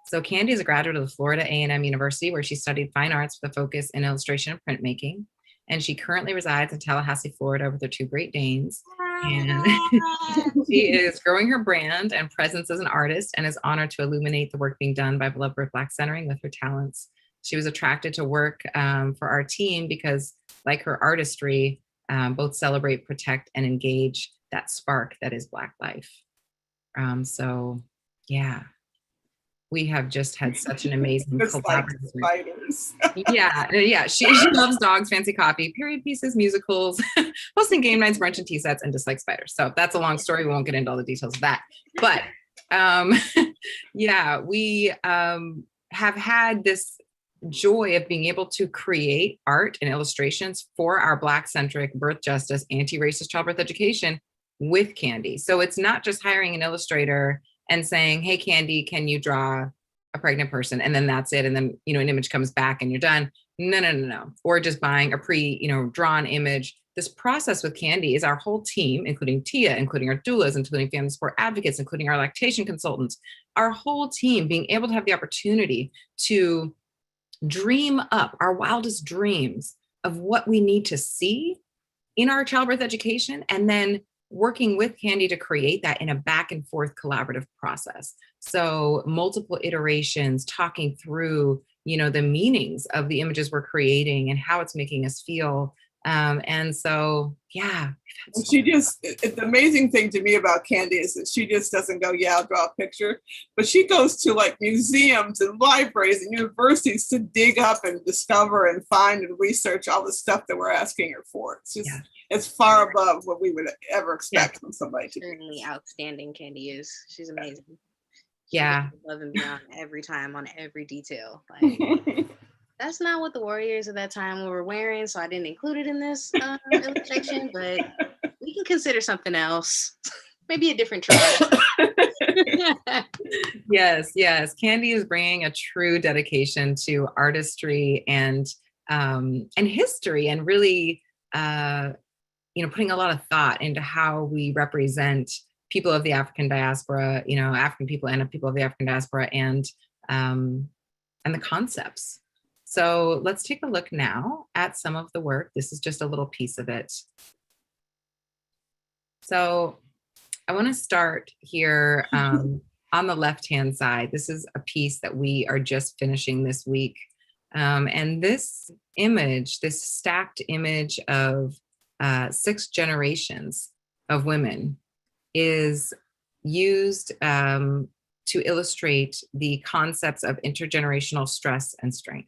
So Candy is a graduate of the Florida A&M University, where she studied fine arts with a focus in illustration and printmaking. And she currently resides in Tallahassee, Florida, with her two Great Danes. And she is growing her brand and presence as an artist, and is honored to illuminate the work being done by BElovedBIRTH Black Centering with her talents. She was attracted to work for our team because, like her artistry, both celebrate, protect, and engage that spark that is Black life. We have just had such an amazing collaborative. She loves dogs, fancy coffee, period pieces, musicals, hosting game nights, brunch and tea sets, and dislikes spiders. So that's a long story. We won't get into all the details of that. But Yeah, we have had this joy of being able to create art and illustrations for our Black-centric birth justice, anti-racist childbirth education with Candy. So it's not just hiring an illustrator and saying, hey, Candy, can you draw a pregnant person? And then that's it. And then, an image comes back and you're done. No. Or just buying a drawn image. This process with Candy is our whole team, including Tia, including our doulas, including family support advocates, including our lactation consultants, our whole team being able to have the opportunity to dream up our wildest dreams of what we need to see in our childbirth education, and then working with Candy to create that in a back and forth collaborative process. So multiple iterations, talking through, the meanings of the images we're creating and how it's making us feel. And so, yeah. The amazing thing to me about Candy is that she just doesn't go, yeah, I'll draw a picture, but she goes to like museums and libraries and universities to dig up and discover and find and research all the stuff that we're asking her for. It's just, it's far above what we would ever expect from somebody to do. Certainly outstanding, Candy is. She's amazing. Yeah. She goes above and beyond every time on every detail. Like, that's not what the warriors of that time were wearing, so I didn't include it in this illustration, but we can consider something else. Maybe a different tribe. Yes. Candy is bringing a true dedication to artistry and history, and really, putting a lot of thought into how we represent people of the African diaspora, African people and people of the African diaspora, and the concepts. So let's take a look now at some of the work. This is just a little piece of it. So I want to start here on the left-hand side. This is a piece that we are just finishing this week. And this image, this stacked image of 6 generations of women, is used to illustrate the concepts of intergenerational stress and strength.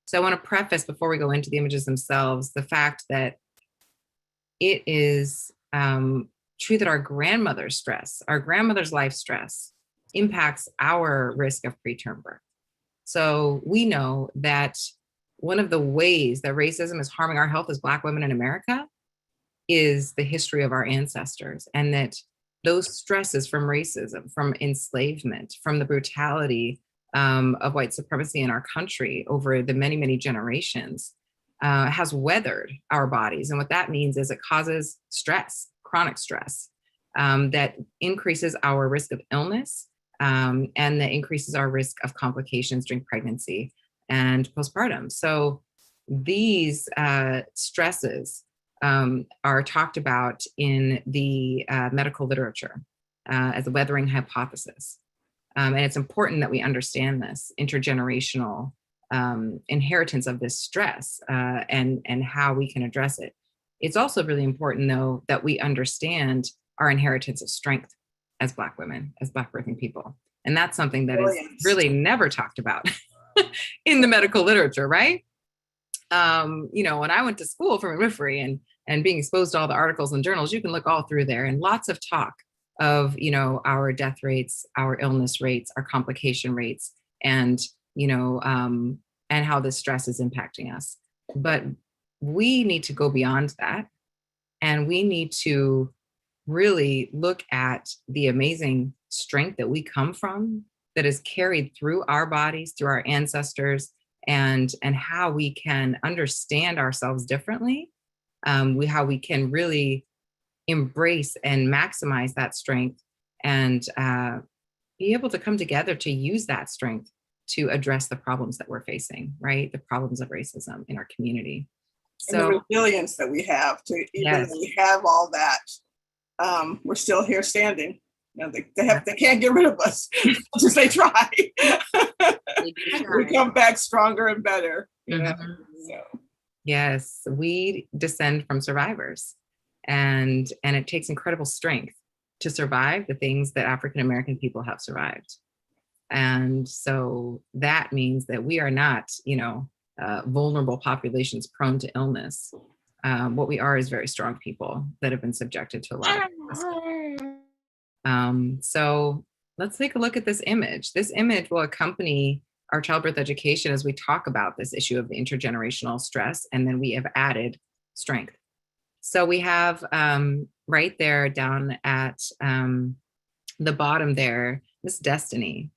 So I want to preface, before we go into the images themselves, the fact that it is true that our grandmother's stress, our grandmother's life stress, impacts our risk of preterm birth. So we know that one of the ways that racism is harming our health as Black women in America is the history of our ancestors, and that those stresses from racism, from enslavement, from the brutality of white supremacy in our country over the many, many generations has weathered our bodies. And what that means is it causes stress, chronic stress, that increases our risk of illness, and that increases our risk of complications during pregnancy and postpartum. So these stresses are talked about in the medical literature as a weathering hypothesis. And it's important that we understand this intergenerational inheritance of this stress and how we can address it. It's also really important, though, that we understand our inheritance of strength as Black women, as Black birthing people. And that's something that is really never talked about in the medical literature, right? When I went to school for midwifery and being exposed to all the articles and journals, you can look all through there, and lots of talk of, our death rates, our illness rates, our complication rates, and, and how this stress is impacting us. But we need to go beyond that. And we need to really look at the amazing strength that we come from, that is carried through our bodies, through our ancestors, and how we can understand ourselves differently, how we can really embrace and maximize that strength, and be able to come together to use that strength to address the problems that we're facing, right? The problems of racism in our community. And the resilience that we have to, even though we have all that, we're still here standing. They can't get rid of us as they try. We come back stronger and better. So. Yes, we descend from survivors, and it takes incredible strength to survive the things that African American people have survived. And so that means that we are not, vulnerable populations prone to illness. What we are is very strong people that have been subjected to a lot of stress. So let's take a look at this image. This image will accompany our childbirth education as we talk about this issue of the intergenerational stress, and then we have added strength. So we have right there down at the bottom there, Miss Destiny.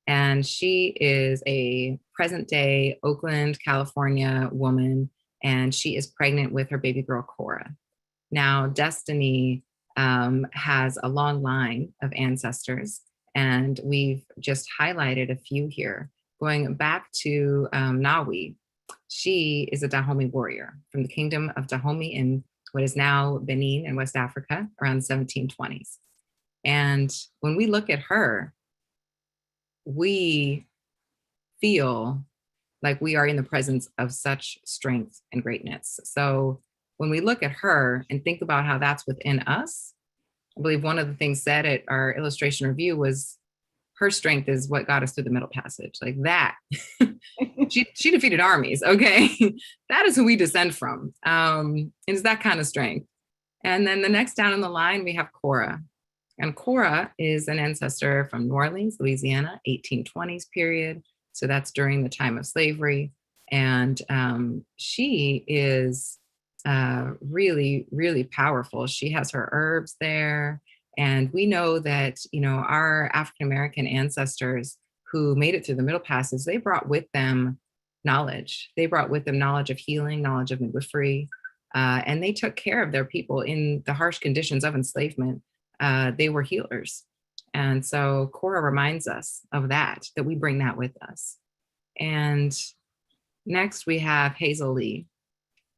And she is a present day Oakland, California woman, and she is pregnant with her baby girl, Cora. Now, Destiny has a long line of ancestors, and we've just highlighted a few here. Going back to Nawi, she is a Dahomey warrior from the kingdom of Dahomey in what is now Benin in West Africa around the 1720s. And when we look at her, we feel like we are in the presence of such strength and greatness. So when we look at her and think about how that's within us, I believe one of the things said at our illustration review was her strength is what got us through the Middle Passage. Like that, she defeated armies, okay? That is who we descend from. It's that kind of strength. And then the next down in the line, we have Cora. And Cora is an ancestor from New Orleans, Louisiana, 1820s period. So that's during the time of slavery. And she is really, really powerful. She has her herbs there. And we know that, you know, our African-American ancestors who made it through the Middle Passage, they brought with them knowledge. They brought with them knowledge of healing, knowledge of midwifery, and they took care of their people in the harsh conditions of enslavement. They were healers. And so Cora reminds us of that we bring that with us. And next we have Hazel Lee.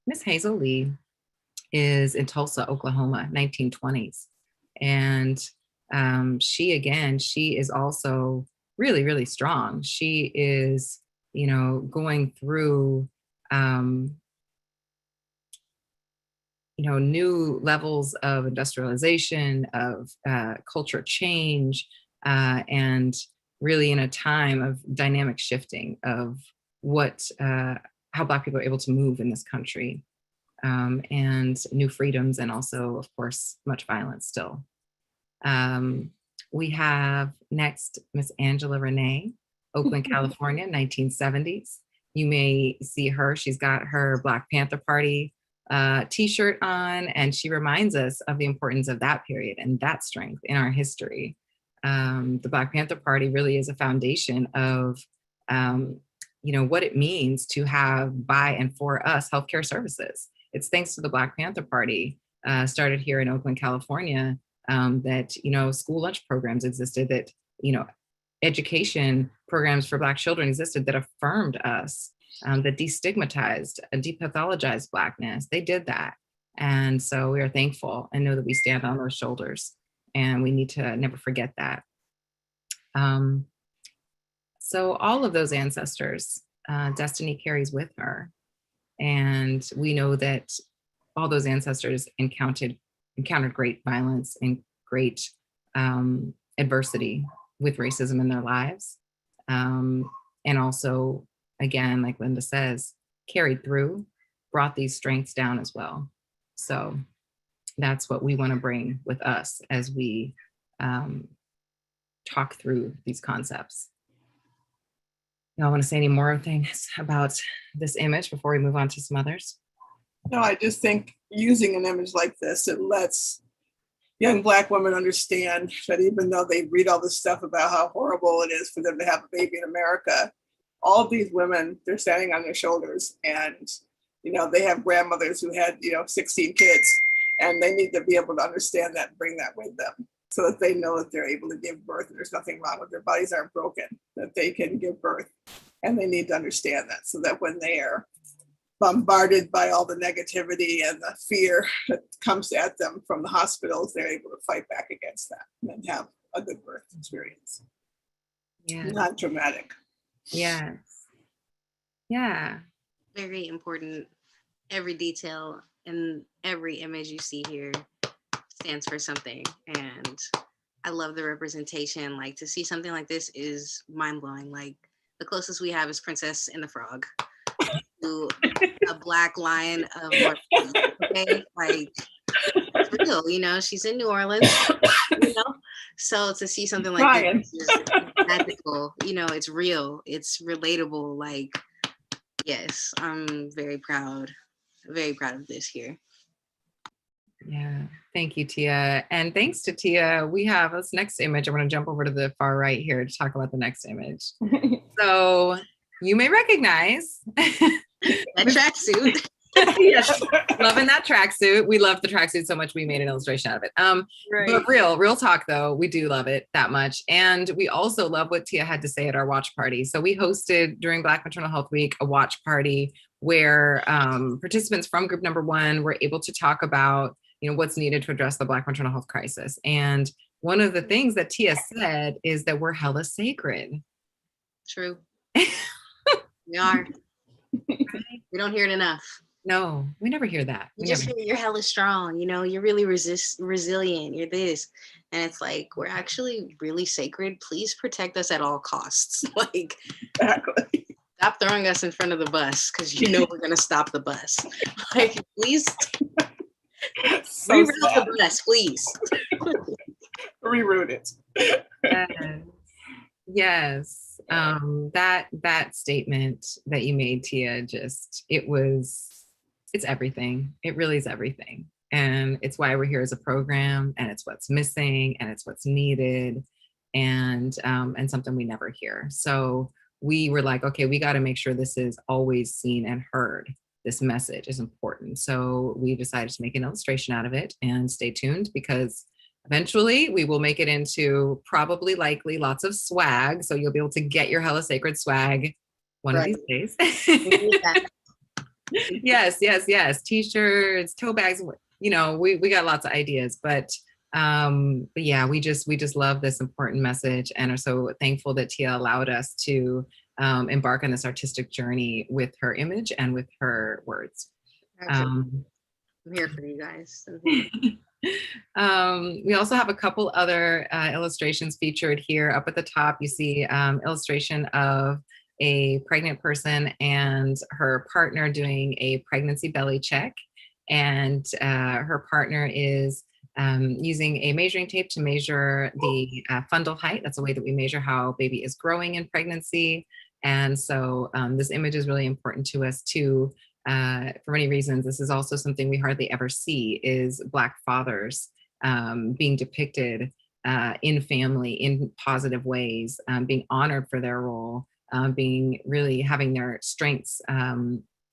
Miss Hazel Lee is in Tulsa, Oklahoma, 1920s. And she is also really, really strong. She is, you know, going through, you know, new levels of industrialization, of culture change, and really in a time of dynamic shifting of how Black people are able to move in this country, and new freedoms, and also, of course, much violence still. We have next Miss Angela Renee, Oakland, California, 1970s. You may see her. She's got her Black Panther Party t-shirt on, and she reminds us of the importance of that period and that strength in our history. The Black Panther Party really is a foundation of, you know, what it means to have by and for us healthcare services. It's thanks to the Black Panther Party, started here in Oakland, California, that, you know, school lunch programs existed, that, you know, education programs for Black children existed that affirmed us, that destigmatized and depathologized Blackness. They did that. And so we are thankful and know that we stand on those shoulders, and we need to never forget that. So all of those ancestors, Destiny carries with her. And we know that all those ancestors encountered great violence and great adversity with racism in their lives. And also, again, like Linda says, carried through, brought these strengths down as well. So that's what we want to bring with us as we talk through these concepts. Y'all want to say any more things about this image before we move on to some others? No, I just think using an image like this, it lets young Black women understand that even though they read all this stuff about how horrible it is for them to have a baby in America, all of these women, they're standing on their shoulders, and, you know, they have grandmothers who had, you know, 16 kids, and they need to be able to understand that and bring that with them so that they know that they're able to give birth and there's nothing wrong with their bodies, aren't broken, that they can give birth. And they need to understand that so that when they are bombarded by all the negativity and the fear that comes at them from the hospitals, they're able to fight back against that and have a good birth experience. Yeah. Not traumatic. Yes. Yeah. Very important. Every detail in every image you see here stands for something. And I love the representation. Like, to see something like this is mind-blowing. Like, the closest we have is Princess and the Frog to a Black line of morphine, okay? Like, it's real, you know, she's in New Orleans, you know, so to see something like Ryan. this is practical, you know, it's real, it's relatable. Like, yes, I'm very proud of this here. Yeah, thank you, Tia. And thanks to Tia, we have this next image. I'm going to jump over to the far right here to talk about the next image. So you may recognize that tracksuit. Yes, loving that tracksuit. We love the tracksuit so much we made an illustration out of it. Right. But real talk though, we do love it that much. And we also love what Tia had to say at our watch party. So we hosted during Black Maternal Health Week a watch party where participants from group number 1 were able to talk about, you know, what's needed to address the Black maternal health crisis. And one of the things that Tia said is that we're hella sacred. True. We are. We don't hear it enough. No, we never hear that. You just hear you're hella strong, you know, you're really resilient, you're this. And it's like, we're actually really sacred. Please protect us at all costs. Like, Exactly. stop throwing us in front of the bus because you know we're going to stop the bus. Like, please So reroute sad. the bus, please. Reroute it. Yes. That statement that you made, Tia, it's everything. It really is everything. And it's why we're here as a program, and it's what's missing, and it's what's needed, and something we never hear. So we were like, okay, we got to make sure this is always seen and heard. This message is important. So we decided to make an illustration out of it, and stay tuned because eventually we will make it into likely lots of swag. So you'll be able to get your Hella Sacred swag one of these days. Yes. T-shirts, tote bags, you know, we got lots of ideas, but yeah, we just love this important message and are so thankful that Tia allowed us to embark on this artistic journey with her image and with her words. I'm here for you guys. We also have a couple other illustrations featured here. Up at the top, you see illustration of a pregnant person and her partner doing a pregnancy belly check. And her partner is using a measuring tape to measure the fundal height. That's a way that we measure how baby is growing in pregnancy. And so this image is really important to us too. For many reasons. This is also something we hardly ever see, is Black fathers being depicted in family in positive ways, being honored for their role, being really having their strengths,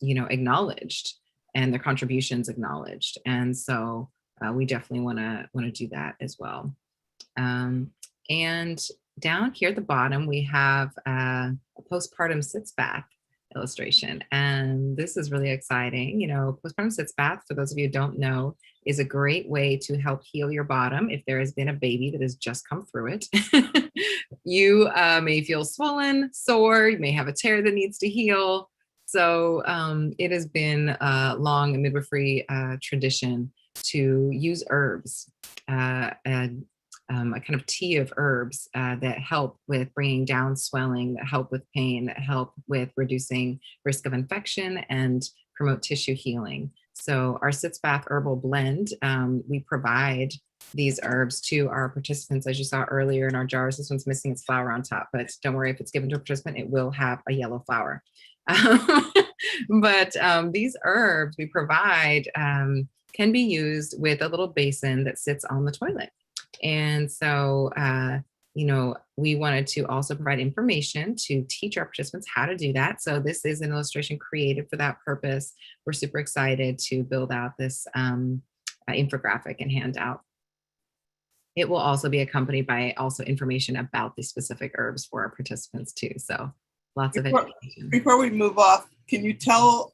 acknowledged and their contributions acknowledged. And so we definitely want to do that as well. And down here at the bottom, we have a postpartum sitz bath illustration. And this is really exciting. You know, postpartum sitz bath, for those of you who don't know, is a great way to help heal your bottom if there has been a baby that has just come through it. You may feel swollen, sore, you may have a tear that needs to heal. So it has been long a midwifery tradition to use herbs, a kind of tea of herbs that help with bringing down swelling, that help with pain, that help with reducing risk of infection and promote tissue healing. So our Sitz Bath Herbal Blend, we provide these herbs to our participants, as you saw earlier in our jars. This one's missing its flower on top, but don't worry, if it's given to a participant, it will have a yellow flower. But these herbs we provide can be used with a little basin that sits on the toilet. And so, we wanted to also provide information to teach our participants how to do that. So this is an illustration created for that purpose. We're super excited to build out this infographic and handout. It will also be accompanied by also information about the specific herbs for our participants too. So lots of education. Before we move off, can you tell,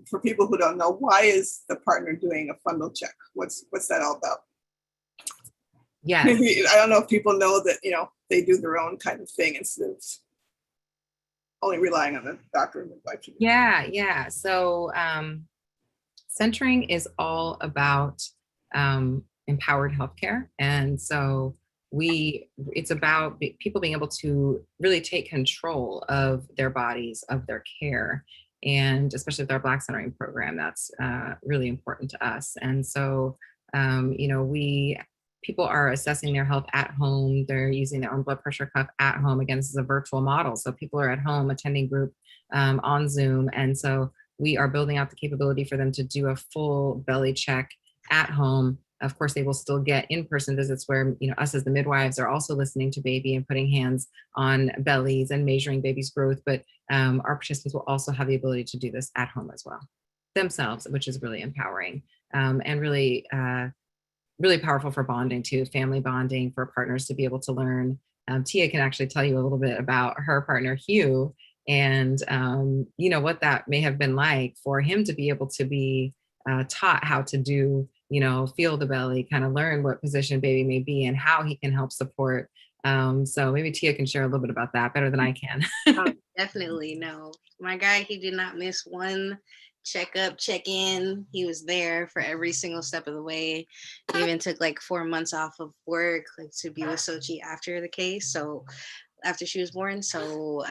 for people who don't know, why is the partner doing a fundal check? What's that all about? Yes. I don't know if people know that, they do their own kind of thing instead of only relying on the doctor and midwife. Yeah. So centering is all about empowered healthcare. And so it's about people being able to really take control of their bodies, of their care. And especially with our Black centering program, that's really important to us. And so People are assessing their health at home. They're using their own blood pressure cuff at home. Again, this is a virtual model. So people are at home attending group on Zoom. And so we are building out the capability for them to do a full belly check at home. Of course, they will still get in-person visits where, us as the midwives are also listening to baby and putting hands on bellies and measuring baby's growth. But our participants will also have the ability to do this at home as well themselves, which is really empowering and really, really powerful for bonding too, family bonding, for partners to be able to learn. Tia can actually tell you a little bit about her partner, Hugh, and what that may have been like for him to be able to be taught how to do, feel the belly, kind of learn what position baby may be and how he can help support. So maybe Tia can share a little bit about that better than I can. Definitely. No, my guy, he did not miss one checkup, check-in. He was there for every single step of the way. He even took like 4 months off of work, like, to be with Sochi after the case. So after she was born. So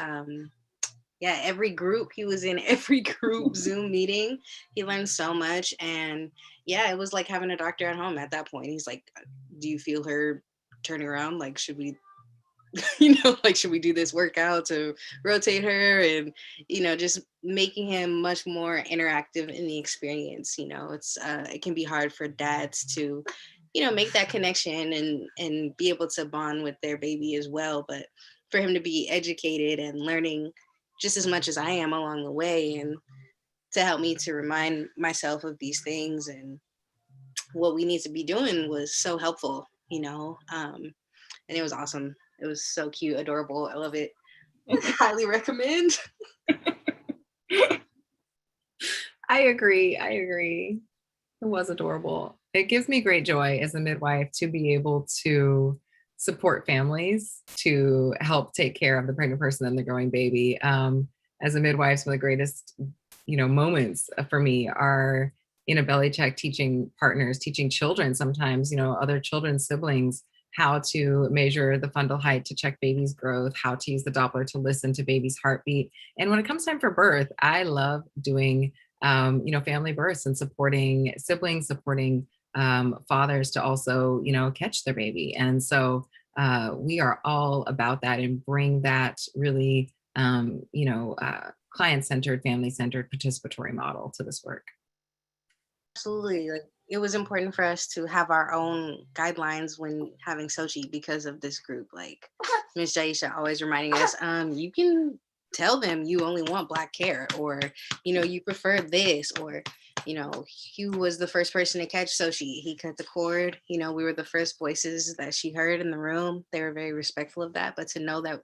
yeah, every group he was in, every group Zoom meeting, he learned so much. And yeah, it was like having a doctor at home at that point. He's like, do you feel her turning around? Like, should we should we do this workout to rotate her? And just making him much more interactive in the experience. It's it can be hard for dads to make that connection and be able to bond with their baby as well, but for him to be educated and learning just as much as I am along the way, and to help me to remind myself of these things and what we need to be doing was so helpful, and it was awesome. It was so cute, adorable. I love it. Highly recommend. I agree. It was adorable. It gives me great joy as a midwife to be able to support families, to help take care of the pregnant person and the growing baby. As a midwife, some of the greatest, moments for me are in a belly check, teaching partners, teaching children sometimes, other children's siblings, how to measure the fundal height to check baby's growth, how to use the Doppler to listen to baby's heartbeat. And when it comes time for birth, I love doing, family births and supporting siblings, supporting fathers to also, catch their baby. And so we are all about that and bring that really, client-centered, family-centered, participatory model to this work. Absolutely. Like, it was important for us to have our own guidelines when having Sochi because of this group. Like Miss Jaisha always reminding us, you can tell them you only want black hair, or, you prefer this, or, Hugh was the first person to catch Sochi. He cut the cord. We were the first voices that she heard in the room. They were very respectful of that. But to know that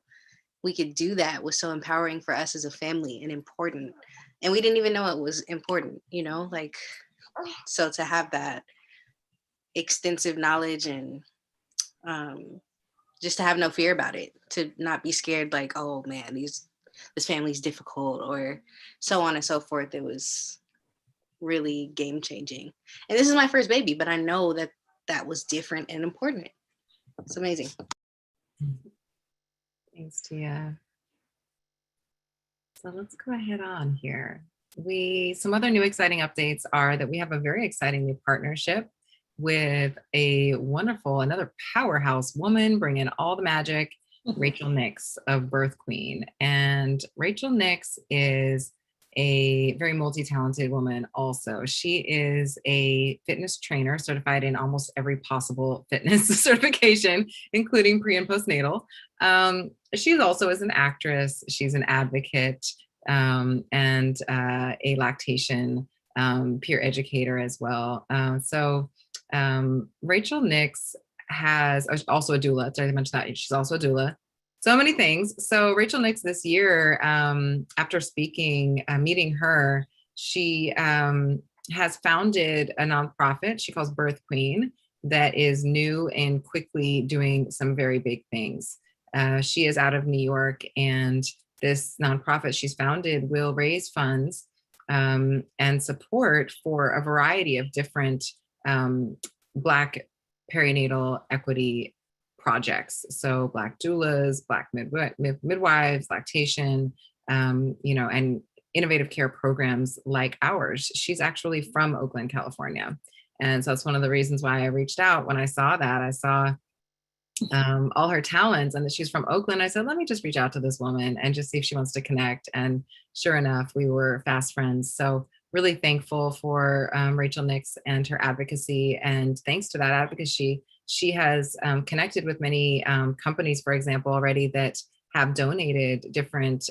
we could do that was so empowering for us as a family and important. And we didn't even know it was important, so to have that extensive knowledge and just to have no fear about it, to not be scared, like, oh man, this family's difficult, or so on and so forth. It was really game changing. And this is my first baby, but I know that that was different and important. It's amazing. Thanks, Tia. So let's go ahead on here. Some other new exciting updates are that we have a very exciting new partnership with another powerhouse woman bringing all the magic, Rachel Nix of Birth Queen. And Rachel Nix is a very multi-talented woman also. She is a fitness trainer certified in almost every possible fitness certification, including pre and postnatal. She also is an actress. She's an advocate and a lactation peer educator as well. Rachel Nix has also a doula. Sorry, I mentioned that. She's also a doula. So many things. So Rachel Nix this year, after meeting her, she has founded a nonprofit she calls Birth Queen that is new and quickly doing some very big things. She is out of New York, and this nonprofit she's founded will raise funds and support for a variety of different Black perinatal equity projects. So Black doulas, Black midwives, lactation, and innovative care programs like ours. She's actually from Oakland, California. And so that's one of the reasons why I reached out when I saw that. I saw all her talents and that she's from Oakland. I said, let me just reach out to this woman and just see if she wants to connect. And sure enough, we were fast friends. So really thankful for Rachel Nix and her advocacy. And thanks to that advocacy, she has connected with many companies, for example, already that have donated different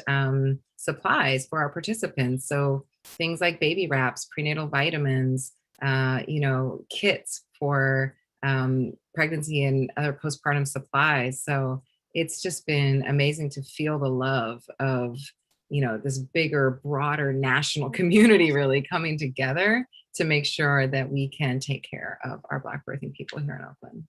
supplies for our participants. So things like baby wraps, prenatal vitamins, kits for pregnancy and other postpartum supplies. So it's just been amazing to feel the love of, this bigger, broader national community really coming together to make sure that we can take care of our Black birthing people here in Oakland.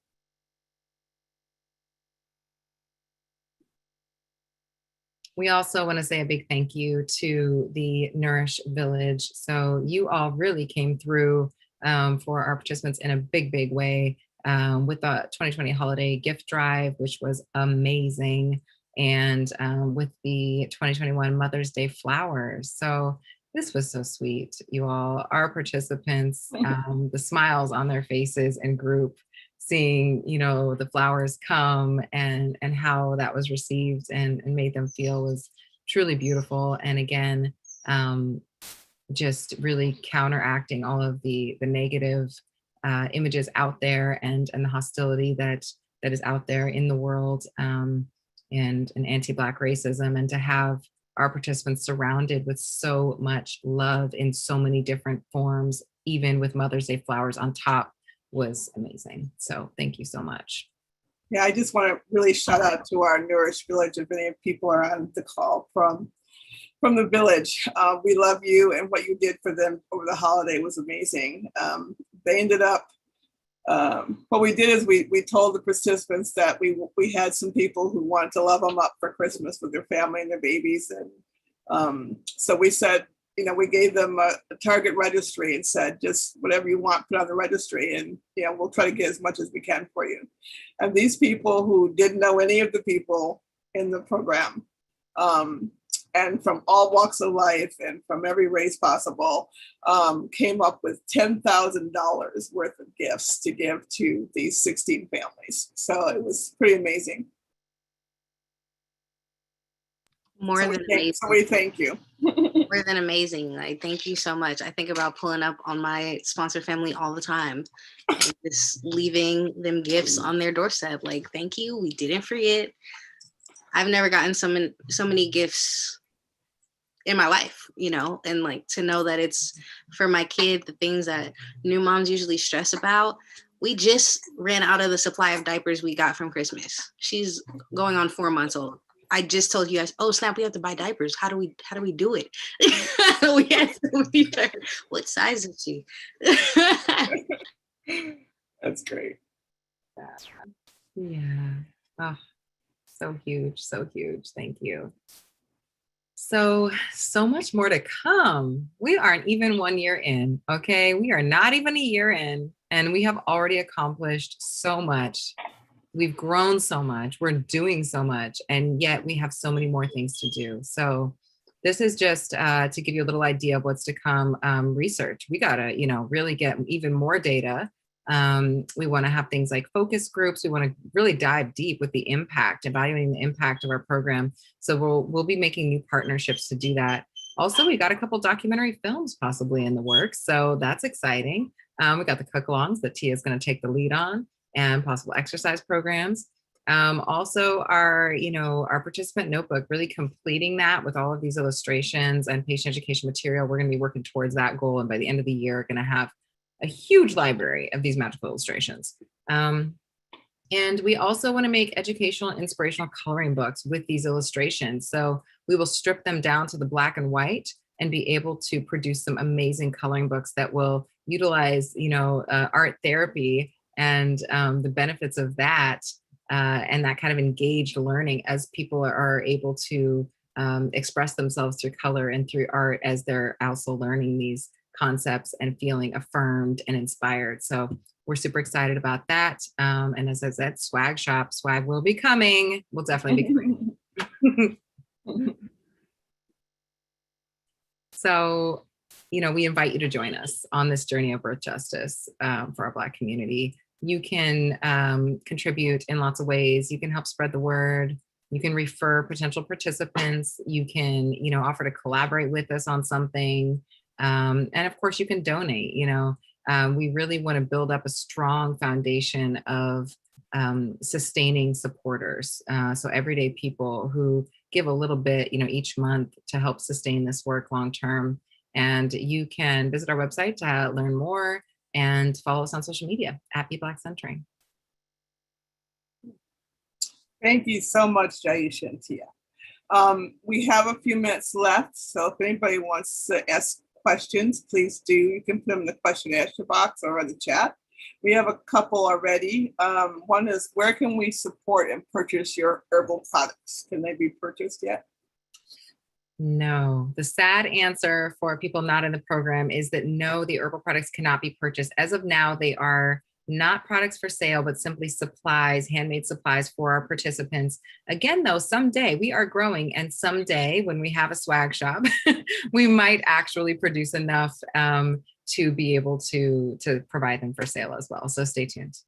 We also want to say a big thank you to the Nourish Village. So you all really came through for our participants in a big, big way with the 2020 holiday gift drive, which was amazing. And with the 2021 Mother's Day flowers. So this was so sweet, you all, our participants, the smiles on their faces in group, seeing, the flowers come and how that was received and made them feel was truly beautiful. And again, just really counteracting all of the negative images out there and the hostility that is out there in the world, and anti-Black racism, and to have our participants surrounded with so much love in so many different forms, even with Mother's Day flowers on top, was amazing. So thank you so much. Yeah, I just want to really shout out to our Nourish Village. If any people are on the call from the village, we love you, and what you did for them over the holiday was amazing. They ended up, what we did is we told the participants that we had some people who wanted to love them up for Christmas with their family and their babies. And so we said, we gave them a target registry and said, just whatever you want, put on the registry, and we'll try to get as much as we can for you. And these people who didn't know any of the people in the program, and from all walks of life and from every race possible, came up with $10,000 worth of gifts to give to these 16 families. So it was pretty amazing. More than amazing. So we thank you. More than amazing. Like, thank you so much. I think about pulling up on my sponsor family all the time and just leaving them gifts on their doorstep. Like, thank you. We didn't forget. I've never gotten so many gifts in my life, and like to know that it's for my kid, the things that new moms usually stress about. We just ran out of the supply of diapers we got from Christmas. She's going on 4 months old. I just told you guys, oh snap, we have to buy diapers. How do we do it? We had to meet her. What size is she? That's great. Yeah. Oh, so huge. Thank you. So much more to come. We aren't even 1 year in, okay? We are not even a year in, and we have already accomplished so much. We've grown so much, we're doing so much, and yet we have so many more things to do. So this is just to give you a little idea of what's to come. Research, we gotta, really get even more data. We wanna have things like focus groups. We wanna really dive deep with the impact, evaluating the impact of our program. So we'll be making new partnerships to do that. Also, we got a couple documentary films possibly in the works, so that's exciting. We got the cook-alongs that Tia is gonna take the lead on, and possible exercise programs. Also our participant notebook, really completing that with all of these illustrations and patient education material. We're gonna be working towards that goal. And by the end of the year, we're gonna have a huge library of these magical illustrations. And we also wanna make educational and inspirational coloring books with these illustrations. So we will strip them down to the black and white and be able to produce some amazing coloring books that will utilize, art therapy and the benefits of that, and that kind of engaged learning as people are able to express themselves through color and through art as they're also learning these concepts and feeling affirmed and inspired. So we're super excited about that. And as I said, swag will be coming. We'll definitely be coming. So we invite you to join us on this journey of birth justice for our Black community. You can contribute in lots of ways. You can help spread the word. You can refer potential participants. You can, offer to collaborate with us on something. And of course, you can donate. We really want to build up a strong foundation of sustaining supporters. So everyday people who give a little bit, each month to help sustain this work long term. And you can visit our website to learn more and follow us on social media at BeBlackCentering. Thank you so much, Jaisha and Tia. We have a few minutes left, so if anybody wants to ask questions, please do. You can put them in the question and answer box or in the chat. We have a couple already. One is, where can we support and purchase your herbal products? Can they be purchased yet? No. The sad answer for people not in the program is that no, the herbal products cannot be purchased. As of now, they are not products for sale, but simply supplies, handmade supplies for our participants. Again, though, someday we are growing, and someday when we have a swag shop, we might actually produce enough to be able to provide them for sale as well. So stay tuned.